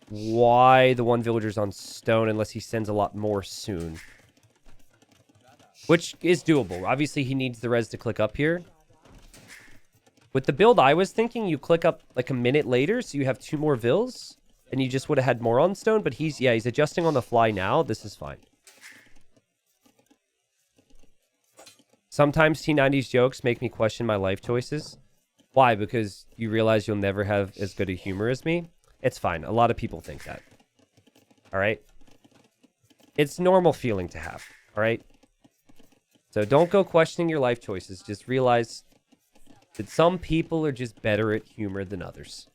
why the one villager's on stone unless he sends a lot more soon. Which is doable. Obviously, he needs the res to click up here. With the build I was thinking, you click up like a minute later, so you have 2 more vills, and you just would have had more on stone, but he's adjusting on the fly now. This is fine. Sometimes T90's jokes make me question my life choices. Why? Because you realize you'll never have as good a humor as me? It's fine. A lot of people think that. All right? It's a normal feeling to have. All right? So don't go questioning your life choices. Just realize that some people are just better at humor than others.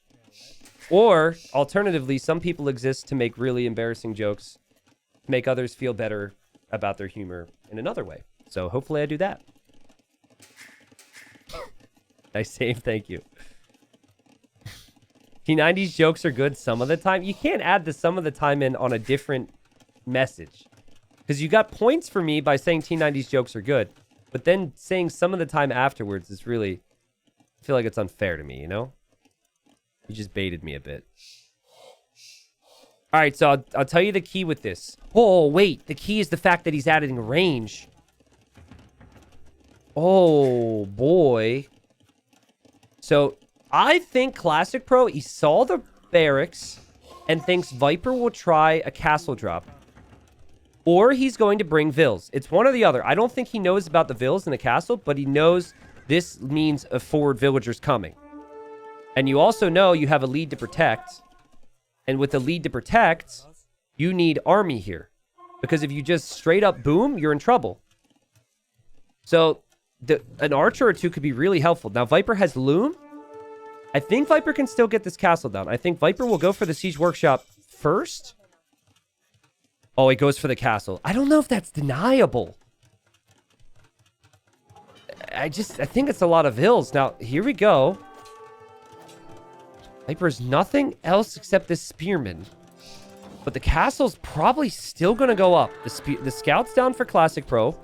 Or, alternatively, some people exist to make really embarrassing jokes, to make others feel better about their humor in another way. So hopefully I do that. Nice save, thank you. T90's jokes are good some of the time. You can't add the some of the time in on a different message. Because you got points for me by saying T90's jokes are good. But then saying some of the time afterwards is really... I feel like it's unfair to me, you know? You just baited me a bit. Alright, so I'll tell you the key with this. Oh, wait. The key is the fact that he's adding range. Oh, boy. So, I think Classicpro, he saw the barracks and thinks Viper will try a castle drop. Or he's going to bring Vills. It's one or the other. I don't think he knows about the Vills in the castle, but he knows this means a forward villager's coming. And you also know you have a lead to protect. And with the lead to protect, you need army here. Because if you just straight up boom, you're in trouble. So, an archer or two could be really helpful. Now, Viper has Loom. I think Viper can still get this castle down. I think Viper will go for the siege workshop first. Oh, he goes for the castle. I don't know if that's deniable. I think it's a lot of hills. Now, here we go. Viper's nothing else except this spearman. But the castle's probably still going to go up. The scout's down for Classicpro.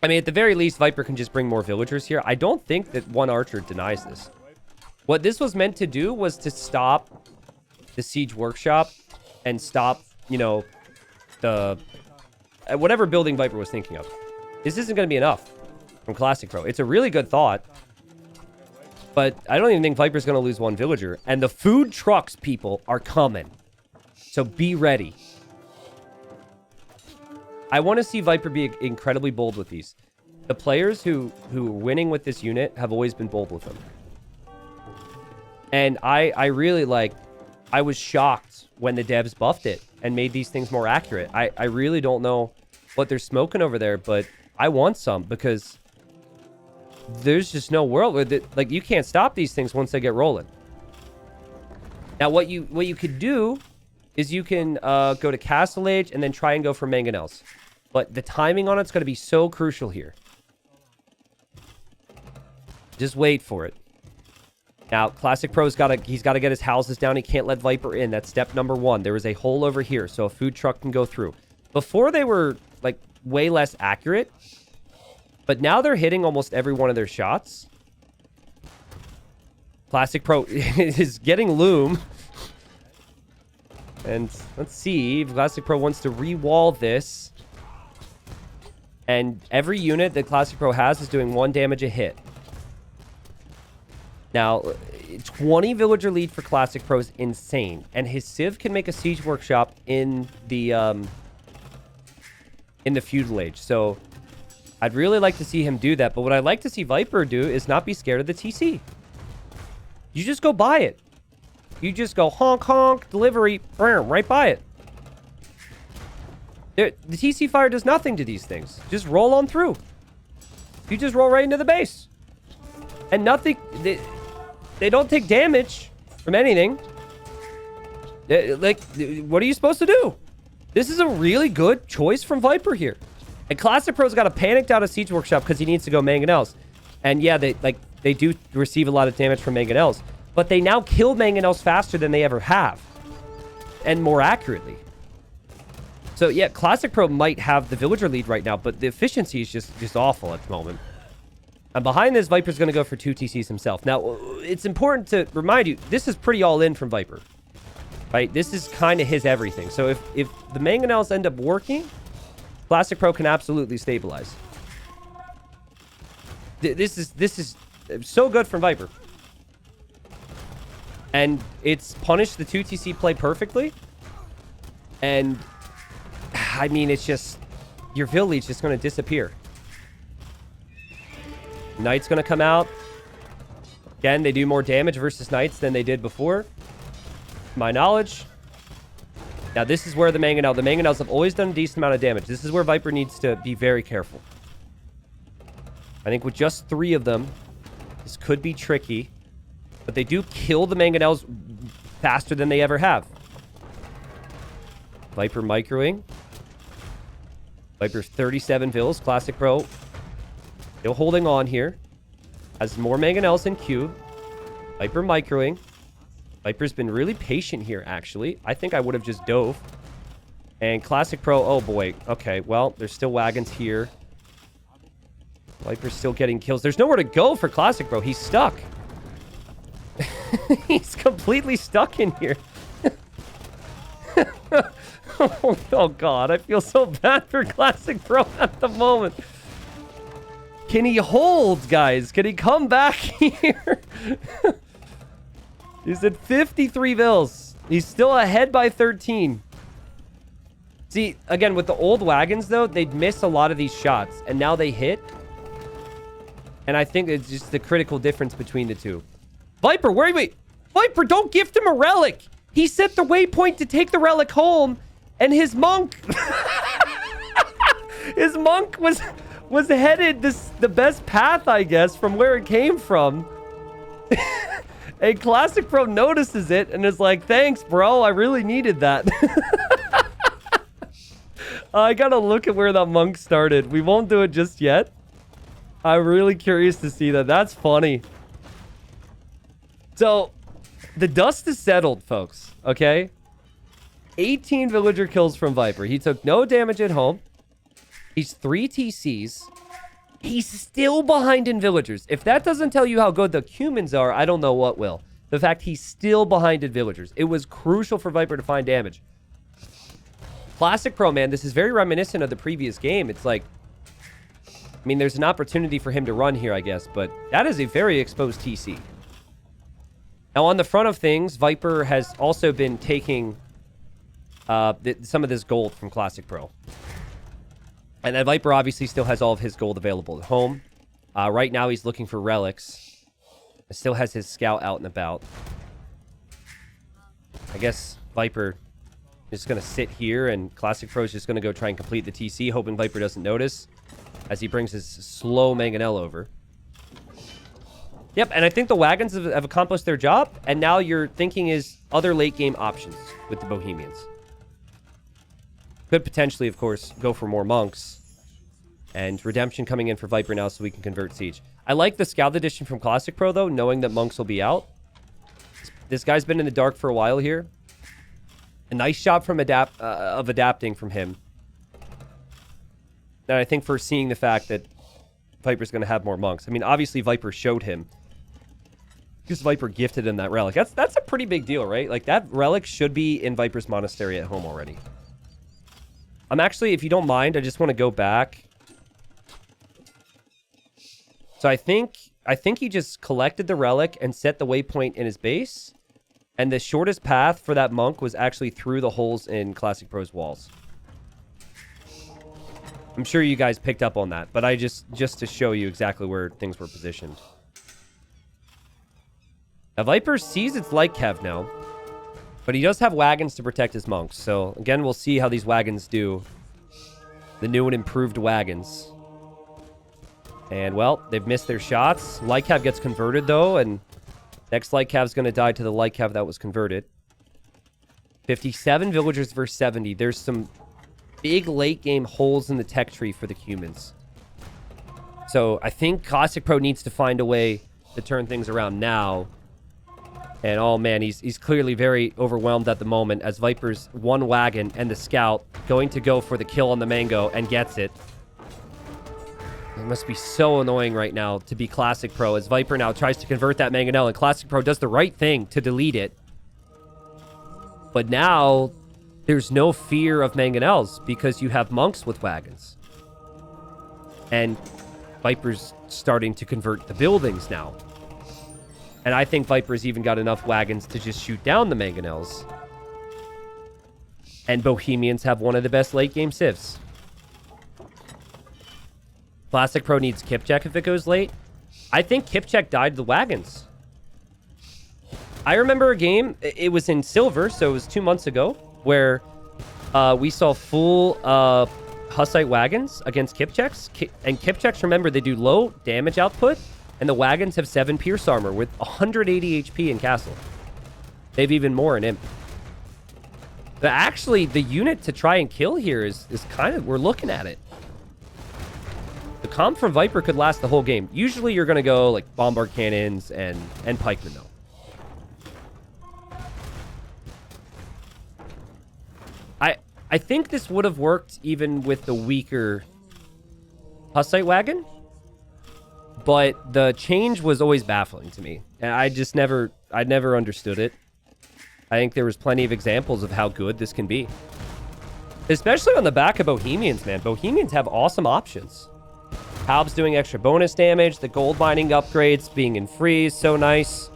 I mean, at the very least, Viper can just bring more villagers here. I don't think that one archer denies this. What this was meant to do was to stop the siege workshop and stop, you know, the... whatever building Viper was thinking of. This isn't going to be enough from Classicpro. It's a really good thought. But I don't even think Viper's going to lose one villager. And the food trucks, people, are coming. So be ready. I want to see Viper be incredibly bold with these. The players who are winning with this unit have always been bold with them. And I really like... I was shocked when the devs buffed it and made these things more accurate. I really don't know what they're smoking over there, but I want some because there's just no world where like you can't stop these things once they get rolling. Now, what you could do is you can go to Castle Age and then try and go for Mangonels. But the timing on it's going to be so crucial here. Just wait for it. Now, Classicpro's he's got to get his houses down. He can't let Viper in. That's step number one. There is a hole over here, so a food truck can go through. Before they were, like, way less accurate. But now they're hitting almost every one of their shots. Classicpro is getting Loom. And let's see if Classicpro wants to re-wall this. And every unit that Classicpro has is doing 1 damage a hit. Now, 20 villager lead for Classicpro is insane. And his Civ can make a siege workshop in the feudal age. So, I'd really like to see him do that. But what I'd like to see Viper do is not be scared of the TC. You just go buy it. You just go honk, honk, delivery, right by it. The TC fire does nothing to these things. Just roll on through. You just roll right into the base. And nothing... They don't take damage from anything. Like, what are you supposed to do? This is a really good choice from Viper here. And Classicpro's got a panicked out of Siege Workshop because he needs to go Mangonels. And yeah, they do receive a lot of damage from Mangonels. But they now kill Mangonels faster than they ever have. And more accurately. So yeah, Classicpro might have the villager lead right now, but the efficiency is just awful at the moment. And behind this, Viper's going to go for 2 TCs himself. Now, it's important to remind you, this is pretty all in from Viper. Right? This is kind of his everything. So if the Mangonels end up working, Classicpro can absolutely stabilize. This is so good from Viper. And it's punished the 2 TC play perfectly. And, I mean, it's just... Your village is just going to disappear. Knight's going to come out. Again, they do more damage versus Knights than they did before. To my knowledge. Now, this is where the Mangonels have always done a decent amount of damage. This is where Viper needs to be very careful. I think with just 3 of them, this could be tricky. But they do kill the Mangonels faster than they ever have. Viper microing. Viper's 37 vills. Classicpro still holding on here. Has more Mangonels in queue. Viper microing. Viper's been really patient here, actually. I think I would have just dove. And Classicpro, oh boy. Okay, well, there's still wagons here. Viper's still getting kills. There's nowhere to go for Classicpro. He's stuck. He's completely stuck in here. Oh, God. I feel so bad for Classicpro at the moment. Can he hold, guys? Can he come back here? He's at 53 vills. He's still ahead by 13. See, again, with the old wagons, though, they'd miss a lot of these shots. And now they hit. And I think it's just the critical difference between the two. Viper, where are you? Viper, don't gift him a relic. He set the waypoint to take the relic home. And his monk... his monk was headed the best path, I guess, from where it came from. A Classicpro notices it and is like, thanks, bro. I really needed that. I gotta look at where that monk started. We won't do it just yet. I'm really curious to see that. That's funny. So, the dust is settled, folks. Okay? 18 villager kills from Viper. He took no damage at home. He's 3 TCs. He's still behind in villagers. If that doesn't tell you how good the Cumans are, I don't know what will. The fact he's still behind in villagers. It was crucial for Viper to find damage. Classicpro, man, this is very reminiscent of the previous game. It's like, I mean, there's an opportunity for him to run here, I guess, but that is a very exposed TC. Now, on the front of things, Viper has also been taking some of this gold from Classicpro. And then Viper obviously still has all of his gold available at home. Right now, he's looking for relics. Still has his scout out and about. I guess Viper is going to sit here, and Classicpro is just going to go try and complete the TC, hoping Viper doesn't notice as he brings his slow Mangonel over. Yep, and I think the wagons have accomplished their job, and now your thinking is other late-game options with the Bohemians. Could potentially, of course, go for more monks. And redemption coming in for Viper now so we can convert siege. I like the scout edition from Classicpro, though, knowing that monks will be out. This guy's been in the dark for a while here. A nice job from adapting from him. And I think foreseeing the fact that Viper's going to have more monks. I mean, obviously, Viper showed him. Because Viper gifted him that relic. That's a pretty big deal, right? Like, that relic should be in Viper's monastery at home already. I'm actually, if you don't mind, I just want to go back. So I think he just collected the relic and set the waypoint in his base. And the shortest path for that monk was actually through the holes in Classicpro's walls. I'm sure you guys picked up on that, but I just to show you exactly where things were positioned. Now Viper sees its light cav now, but he does have wagons to protect his monks. So again, we'll see how these wagons do. The new and improved wagons. And, well, they've missed their shots. Light cav gets converted, though, and next light cav's going to die to the light cav that was converted. 57 villagers versus 70. There's some big late-game holes in the tech tree for the Cumans. So I think Classicpro needs to find a way to turn things around now. And, oh, man, he's clearly very overwhelmed at the moment as Viper's one wagon and the scout going to go for the kill on the Mango and gets it. It must be so annoying right now to be Classicpro as Viper now tries to convert that Mangonel, and Classicpro does the right thing to delete it. But now there's no fear of Mangonels because you have monks with wagons. And Viper's starting to convert the buildings now. And I think Viper's even got enough wagons to just shoot down the Mangonels. And Bohemians have one of the best late-game civs. Classicpro needs Kipjack if it goes late. I think Kipchak died to the wagons. I remember a game, it was in silver, so it was 2 months ago, where we saw full Hussite wagons against Kipchaks. And Kipchaks, remember, they do low damage output, and the wagons have 7 pierce armor with 180 HP in castle. They have even more in imp. But actually, the unit to try and kill here is kind of, we're looking at it. The comp from Viper could last the whole game. Usually you're going to go like bombard cannons and pikemen though. I think this would have worked even with the weaker Hussite wagon. But the change was always baffling to me. And I never understood it. I think there was plenty of examples of how good this can be. Especially on the back of Bohemians, man. Bohemians have awesome options. Halb's doing extra bonus damage. The gold mining upgrades being in freeze. So nice.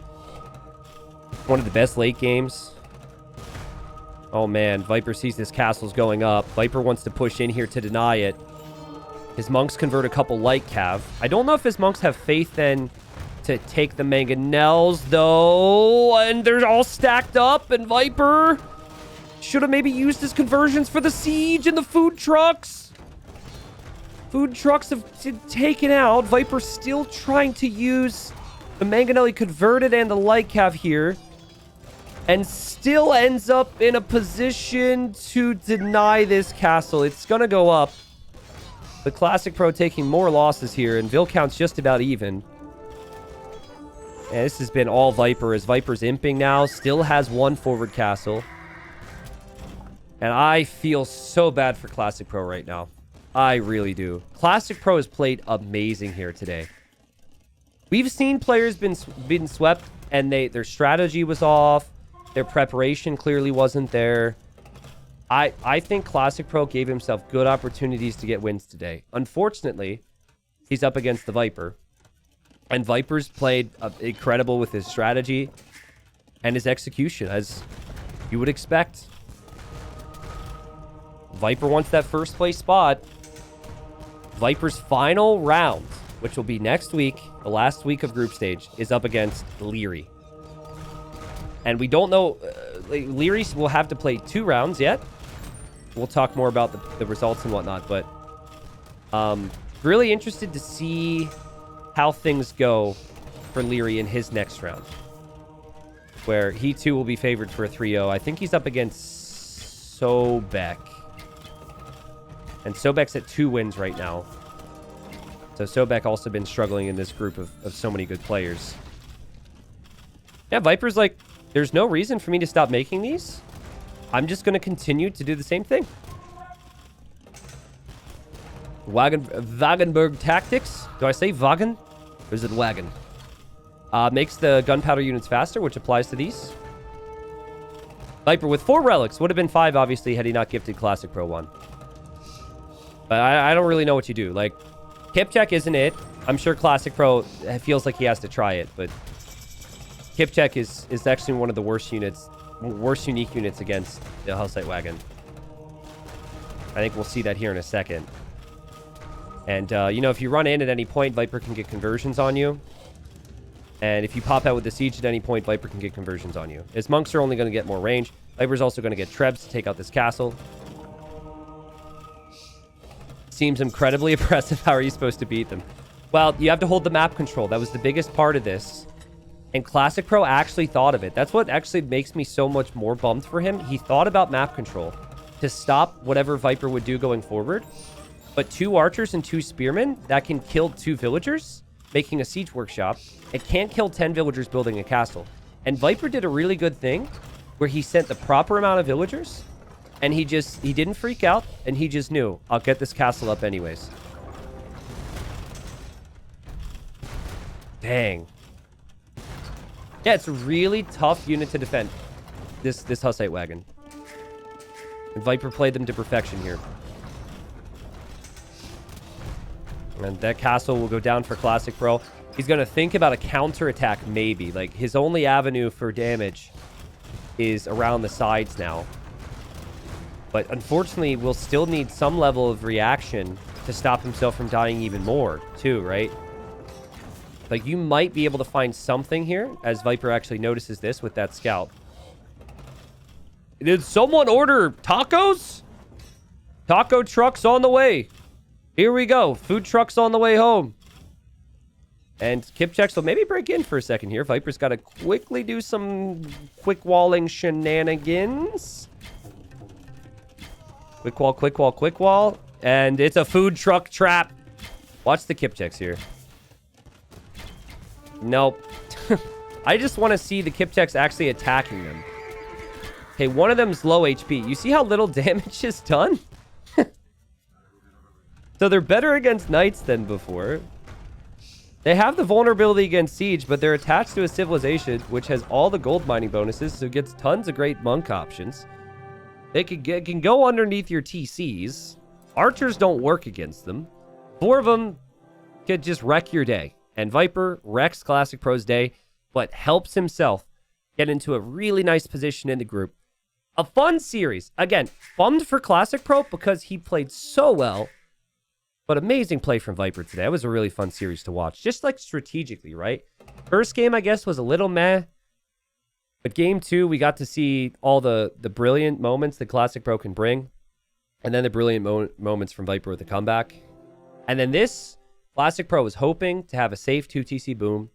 One of the best late games. Oh, man. Viper sees this castle's going up. Viper wants to push in here to deny it. His monks convert a couple light cav. I don't know if his monks have faith then to take the mangonels, though. And they're all stacked up. And Viper should have maybe used his conversions for the siege and the food trucks. Food trucks have taken out. Viper still trying to use the mangonel he converted and the light cav here. And still ends up in a position to deny this castle. It's going to go up. The Classicpro taking more losses here. And Vil count's just about even. And this has been all Viper, as Viper's imping now. Still has 1 forward castle. And I feel so bad for Classicpro right now. I really do. Classicpro has played amazing here today. We've seen players been swept, and their strategy was off. Their preparation clearly wasn't there. I think Classicpro gave himself good opportunities to get wins today. Unfortunately, he's up against the Viper. And Viper's played incredible with his strategy and his execution, as you would expect. Viper wants that first place spot. Viper's final round, which will be next week, the last week of group stage, is up against Leary. And we don't know, Leary will have to play 2 rounds yet. We'll talk more about the results and whatnot, but really interested to see how things go for Leary in his next round, where he too will be favored for a 3-0. I think he's up against Sobek. And Sobek's at 2 wins right now. So Sobek also been struggling in this group of so many good players. Yeah, Viper's like, there's no reason for me to stop making these. I'm just going to continue to do the same thing. Wagenburg Tactics. Do I say Wagen? Or is it Wagen? Makes the gunpowder units faster, which applies to these. Viper with 4 relics. Would have been 5, obviously, had he not gifted Classicpro 1. But I don't really know what you do. Like, Kipchak isn't it. I'm sure Classicpro feels like he has to try it, but Kipchak is actually one of the worst unique units against the Hussite wagon. I think we'll see that here in a second. And, you know, if you run in at any point, Viper can get conversions on you. And if you pop out with the siege at any point, Viper can get conversions on you. His monks are only going to get more range. Viper's also going to get trebs to take out this castle. Seems incredibly impressive. How are you supposed to beat them? Well, you have to hold the map control. That was the biggest part of this. And Classicpro actually thought of it. That's what actually makes me so much more bummed for him. He thought about map control to stop whatever Viper would do going forward. But 2 archers and 2 spearmen, that can kill 2 villagers, making a siege workshop. It can't kill 10 villagers building a castle. And Viper did a really good thing where he sent the proper amount of villagers, and he didn't freak out, and he just knew, I'll get this castle up anyways. Dang. Yeah, it's a really tough unit to defend, this Hussite wagon. And Viper played them to perfection here. And that castle will go down for Classicpro. He's going to think about a counterattack, maybe. Like, his only avenue for damage is around the sides now. But unfortunately, we'll still need some level of reaction to stop himself from dying even more, too, right? Like, you might be able to find something here, as Viper actually notices this with that scout. Did someone order tacos? Taco trucks on the way. Here we go. Food trucks on the way home. And Kipchecks will maybe break in for a second here. Viper's got to quickly do some quick walling shenanigans. Quick wall, quick wall, quick wall. And it's a food truck trap. Watch the Kipchecks here. Nope. I just want to see the Kipchecks actually attacking them. Okay, one of them's low HP. You see how little damage is done? So they're better against knights than before. They have the vulnerability against siege, but they're attached to a civilization, which has all the gold mining bonuses, so it gets tons of great monk options. They can go underneath your TCs. Archers don't work against them. 4 of them could just wreck your day. And Viper wrecks Classic Pro's day, but helps himself get into a really nice position in the group. A fun series. Again, bummed for Classic Pro because he played so well. But amazing play from Viper today. It was a really fun series to watch. Just like strategically, right? First game, I guess, was a little meh. But game 2, we got to see all the brilliant moments that Classic Pro can bring. And then the brilliant moments from Viper with the comeback. And then this, Classic Pro was hoping to have a safe 2TC boom.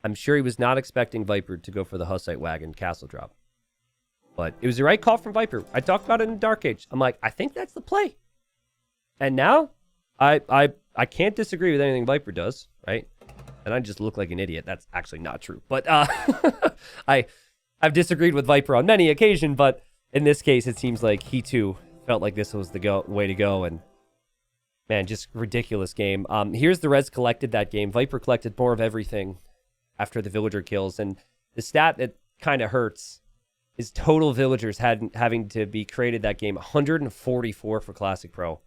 I'm sure he was not expecting Viper to go for the Hussite wagon castle drop. But it was the right call from Viper. I talked about it in Dark Age. I'm like, I think that's the play. And now, I can't disagree with anything Viper does, right? And I just look like an idiot. That's actually not true. But I've disagreed with Viper on many occasions, but in this case, it seems like he too felt like this was the way to go. And man, just ridiculous game. Here's the res collected that game. Viper collected more of everything after the villager kills. And the stat that kind of hurts is total villagers having to be created that game. 144 for Classic Pro.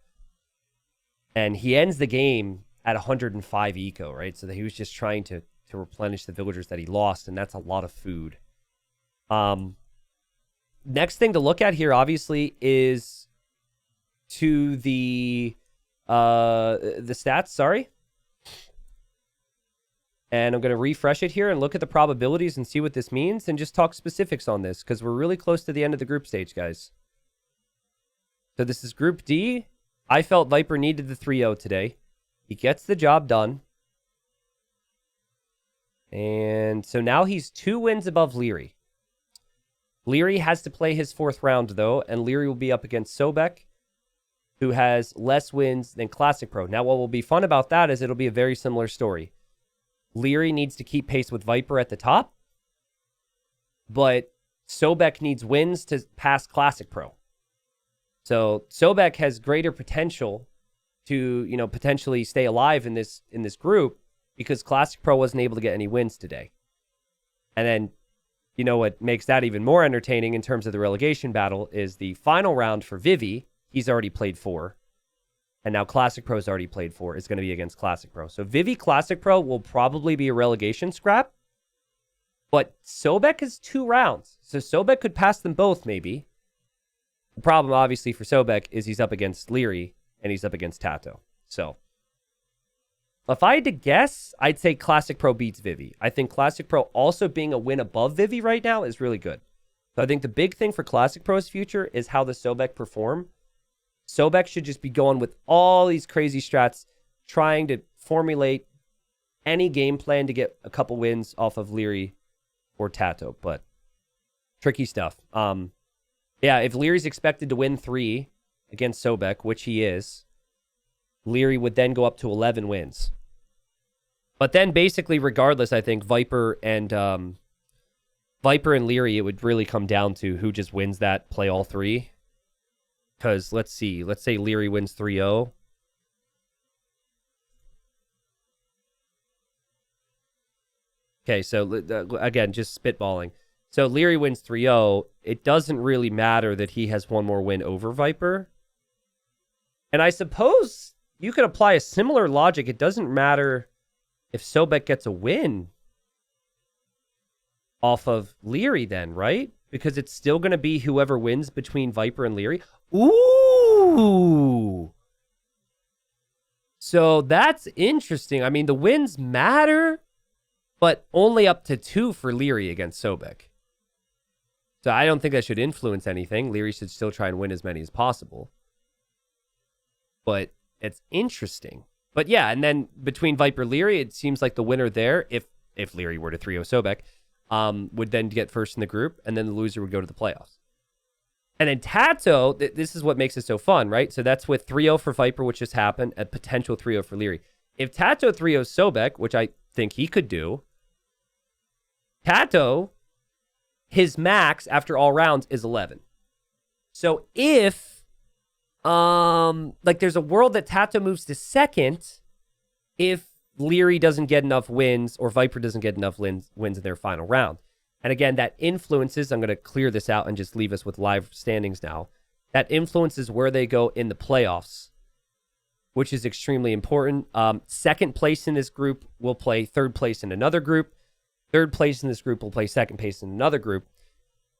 And he ends the game at 105 eco, right? So that he was just trying to replenish the villagers that he lost, and that's a lot of food. Next thing to look at here, obviously, is to the stats, sorry. And I'm going to refresh it here and look at the probabilities and see what this means and just talk specifics on this because we're really close to the end of the group stage, guys. So this is Group D. I felt Viper needed the 3-0 today. He gets the job done. And so now he's 2 wins above Leary. Leary has to play his 4th round, though, and Leary will be up against Sobek, who has less wins than Classic Pro. Now, what will be fun about that is it'll be a very similar story. Leary needs to keep pace with Viper at the top, but Sobek needs wins to pass Classic Pro. So Sobek has greater potential to, potentially stay alive in this group because Classic Pro wasn't able to get any wins today. And then, what makes that even more entertaining in terms of the relegation battle is the final round for Vivi. He's already played 4. And now Classic Pro's already played 4. Is going to be against Classic Pro. So Vivi Classic Pro will probably be a relegation scrap. But Sobek is 2 rounds. So Sobek could pass them both, maybe. The problem, obviously, for Sobek is he's up against Leary and he's up against Tato. So, if I had to guess, I'd say Classic Pro beats Vivi. I think Classic Pro also being a win above Vivi right now is really good. So I think the big thing for Classic Pro's future is how the Sobek perform. Sobek should just be going with all these crazy strats, trying to formulate any game plan to get a couple wins off of Leary or Tato. But tricky stuff. Yeah, if Leary's expected to win 3 against Sobek, which he is, Leary would then go up to 11 wins. But then basically, regardless, I think Viper and Leary, it would really come down to who just wins that, play all 3. Because let's say Leary wins 3-0. Okay, so again, just spitballing. So Leary wins 3-0. It doesn't really matter that he has one more win over Viper. And I suppose you could apply a similar logic. It doesn't matter if Sobek gets a win off of Leary then, right? Because it's still going to be whoever wins between Viper and Leary. Ooh! So that's interesting. I mean, the wins matter, but only up to 2 for Leary against Sobek. So I don't think that should influence anything. Leary should still try and win as many as possible. But it's interesting. But yeah, and then between Viper Leary, it seems like the winner there, if Leary were to 3-0 Sobek, would then get first in the group, and then the loser would go to the playoffs. And then Tato, this is what makes it so fun, right? So that's with 3-0 for Viper, which just happened, a potential 3-0 for Leary. If Tato 3-0 Sobek, which I think he could do, Tato, his max after all rounds is 11. So if, there's a world that Tato moves to second, if Leary doesn't get enough wins or Viper doesn't get enough wins in their final round. And again, that influences, I'm going to clear this out and just leave us with live standings now. That influences where they go in the playoffs, which is extremely important. Second place in this group will play third place in another group. Third place in this group will play second place in another group.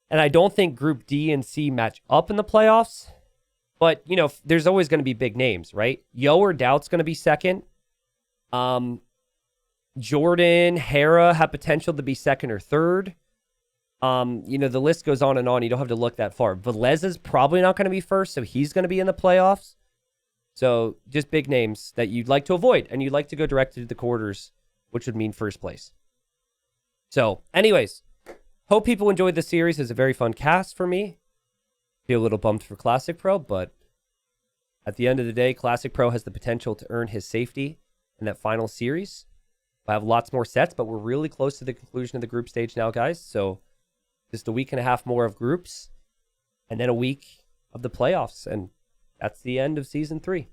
And I don't think Group D and C match up in the playoffs. But, there's always going to be big names, right? Yo or Doubt's going to be second. Jordan, Hera have potential to be second or third. The list goes on and on. You don't have to look that far. Velez is probably not going to be first, so he's going to be in the playoffs. So just big names that you'd like to avoid, and you'd like to go directly to the quarters, which would mean first place. So anyways, hope people enjoyed the series. It was a very fun cast for me. Feel a little bummed for Classicpro, but at the end of the day, Classicpro has the potential to earn his safety in that final series. I have lots more sets, but we're really close to the conclusion of the group stage now, guys. So just a week and a half more of groups, and then a week of the playoffs, and that's the end of Season 3.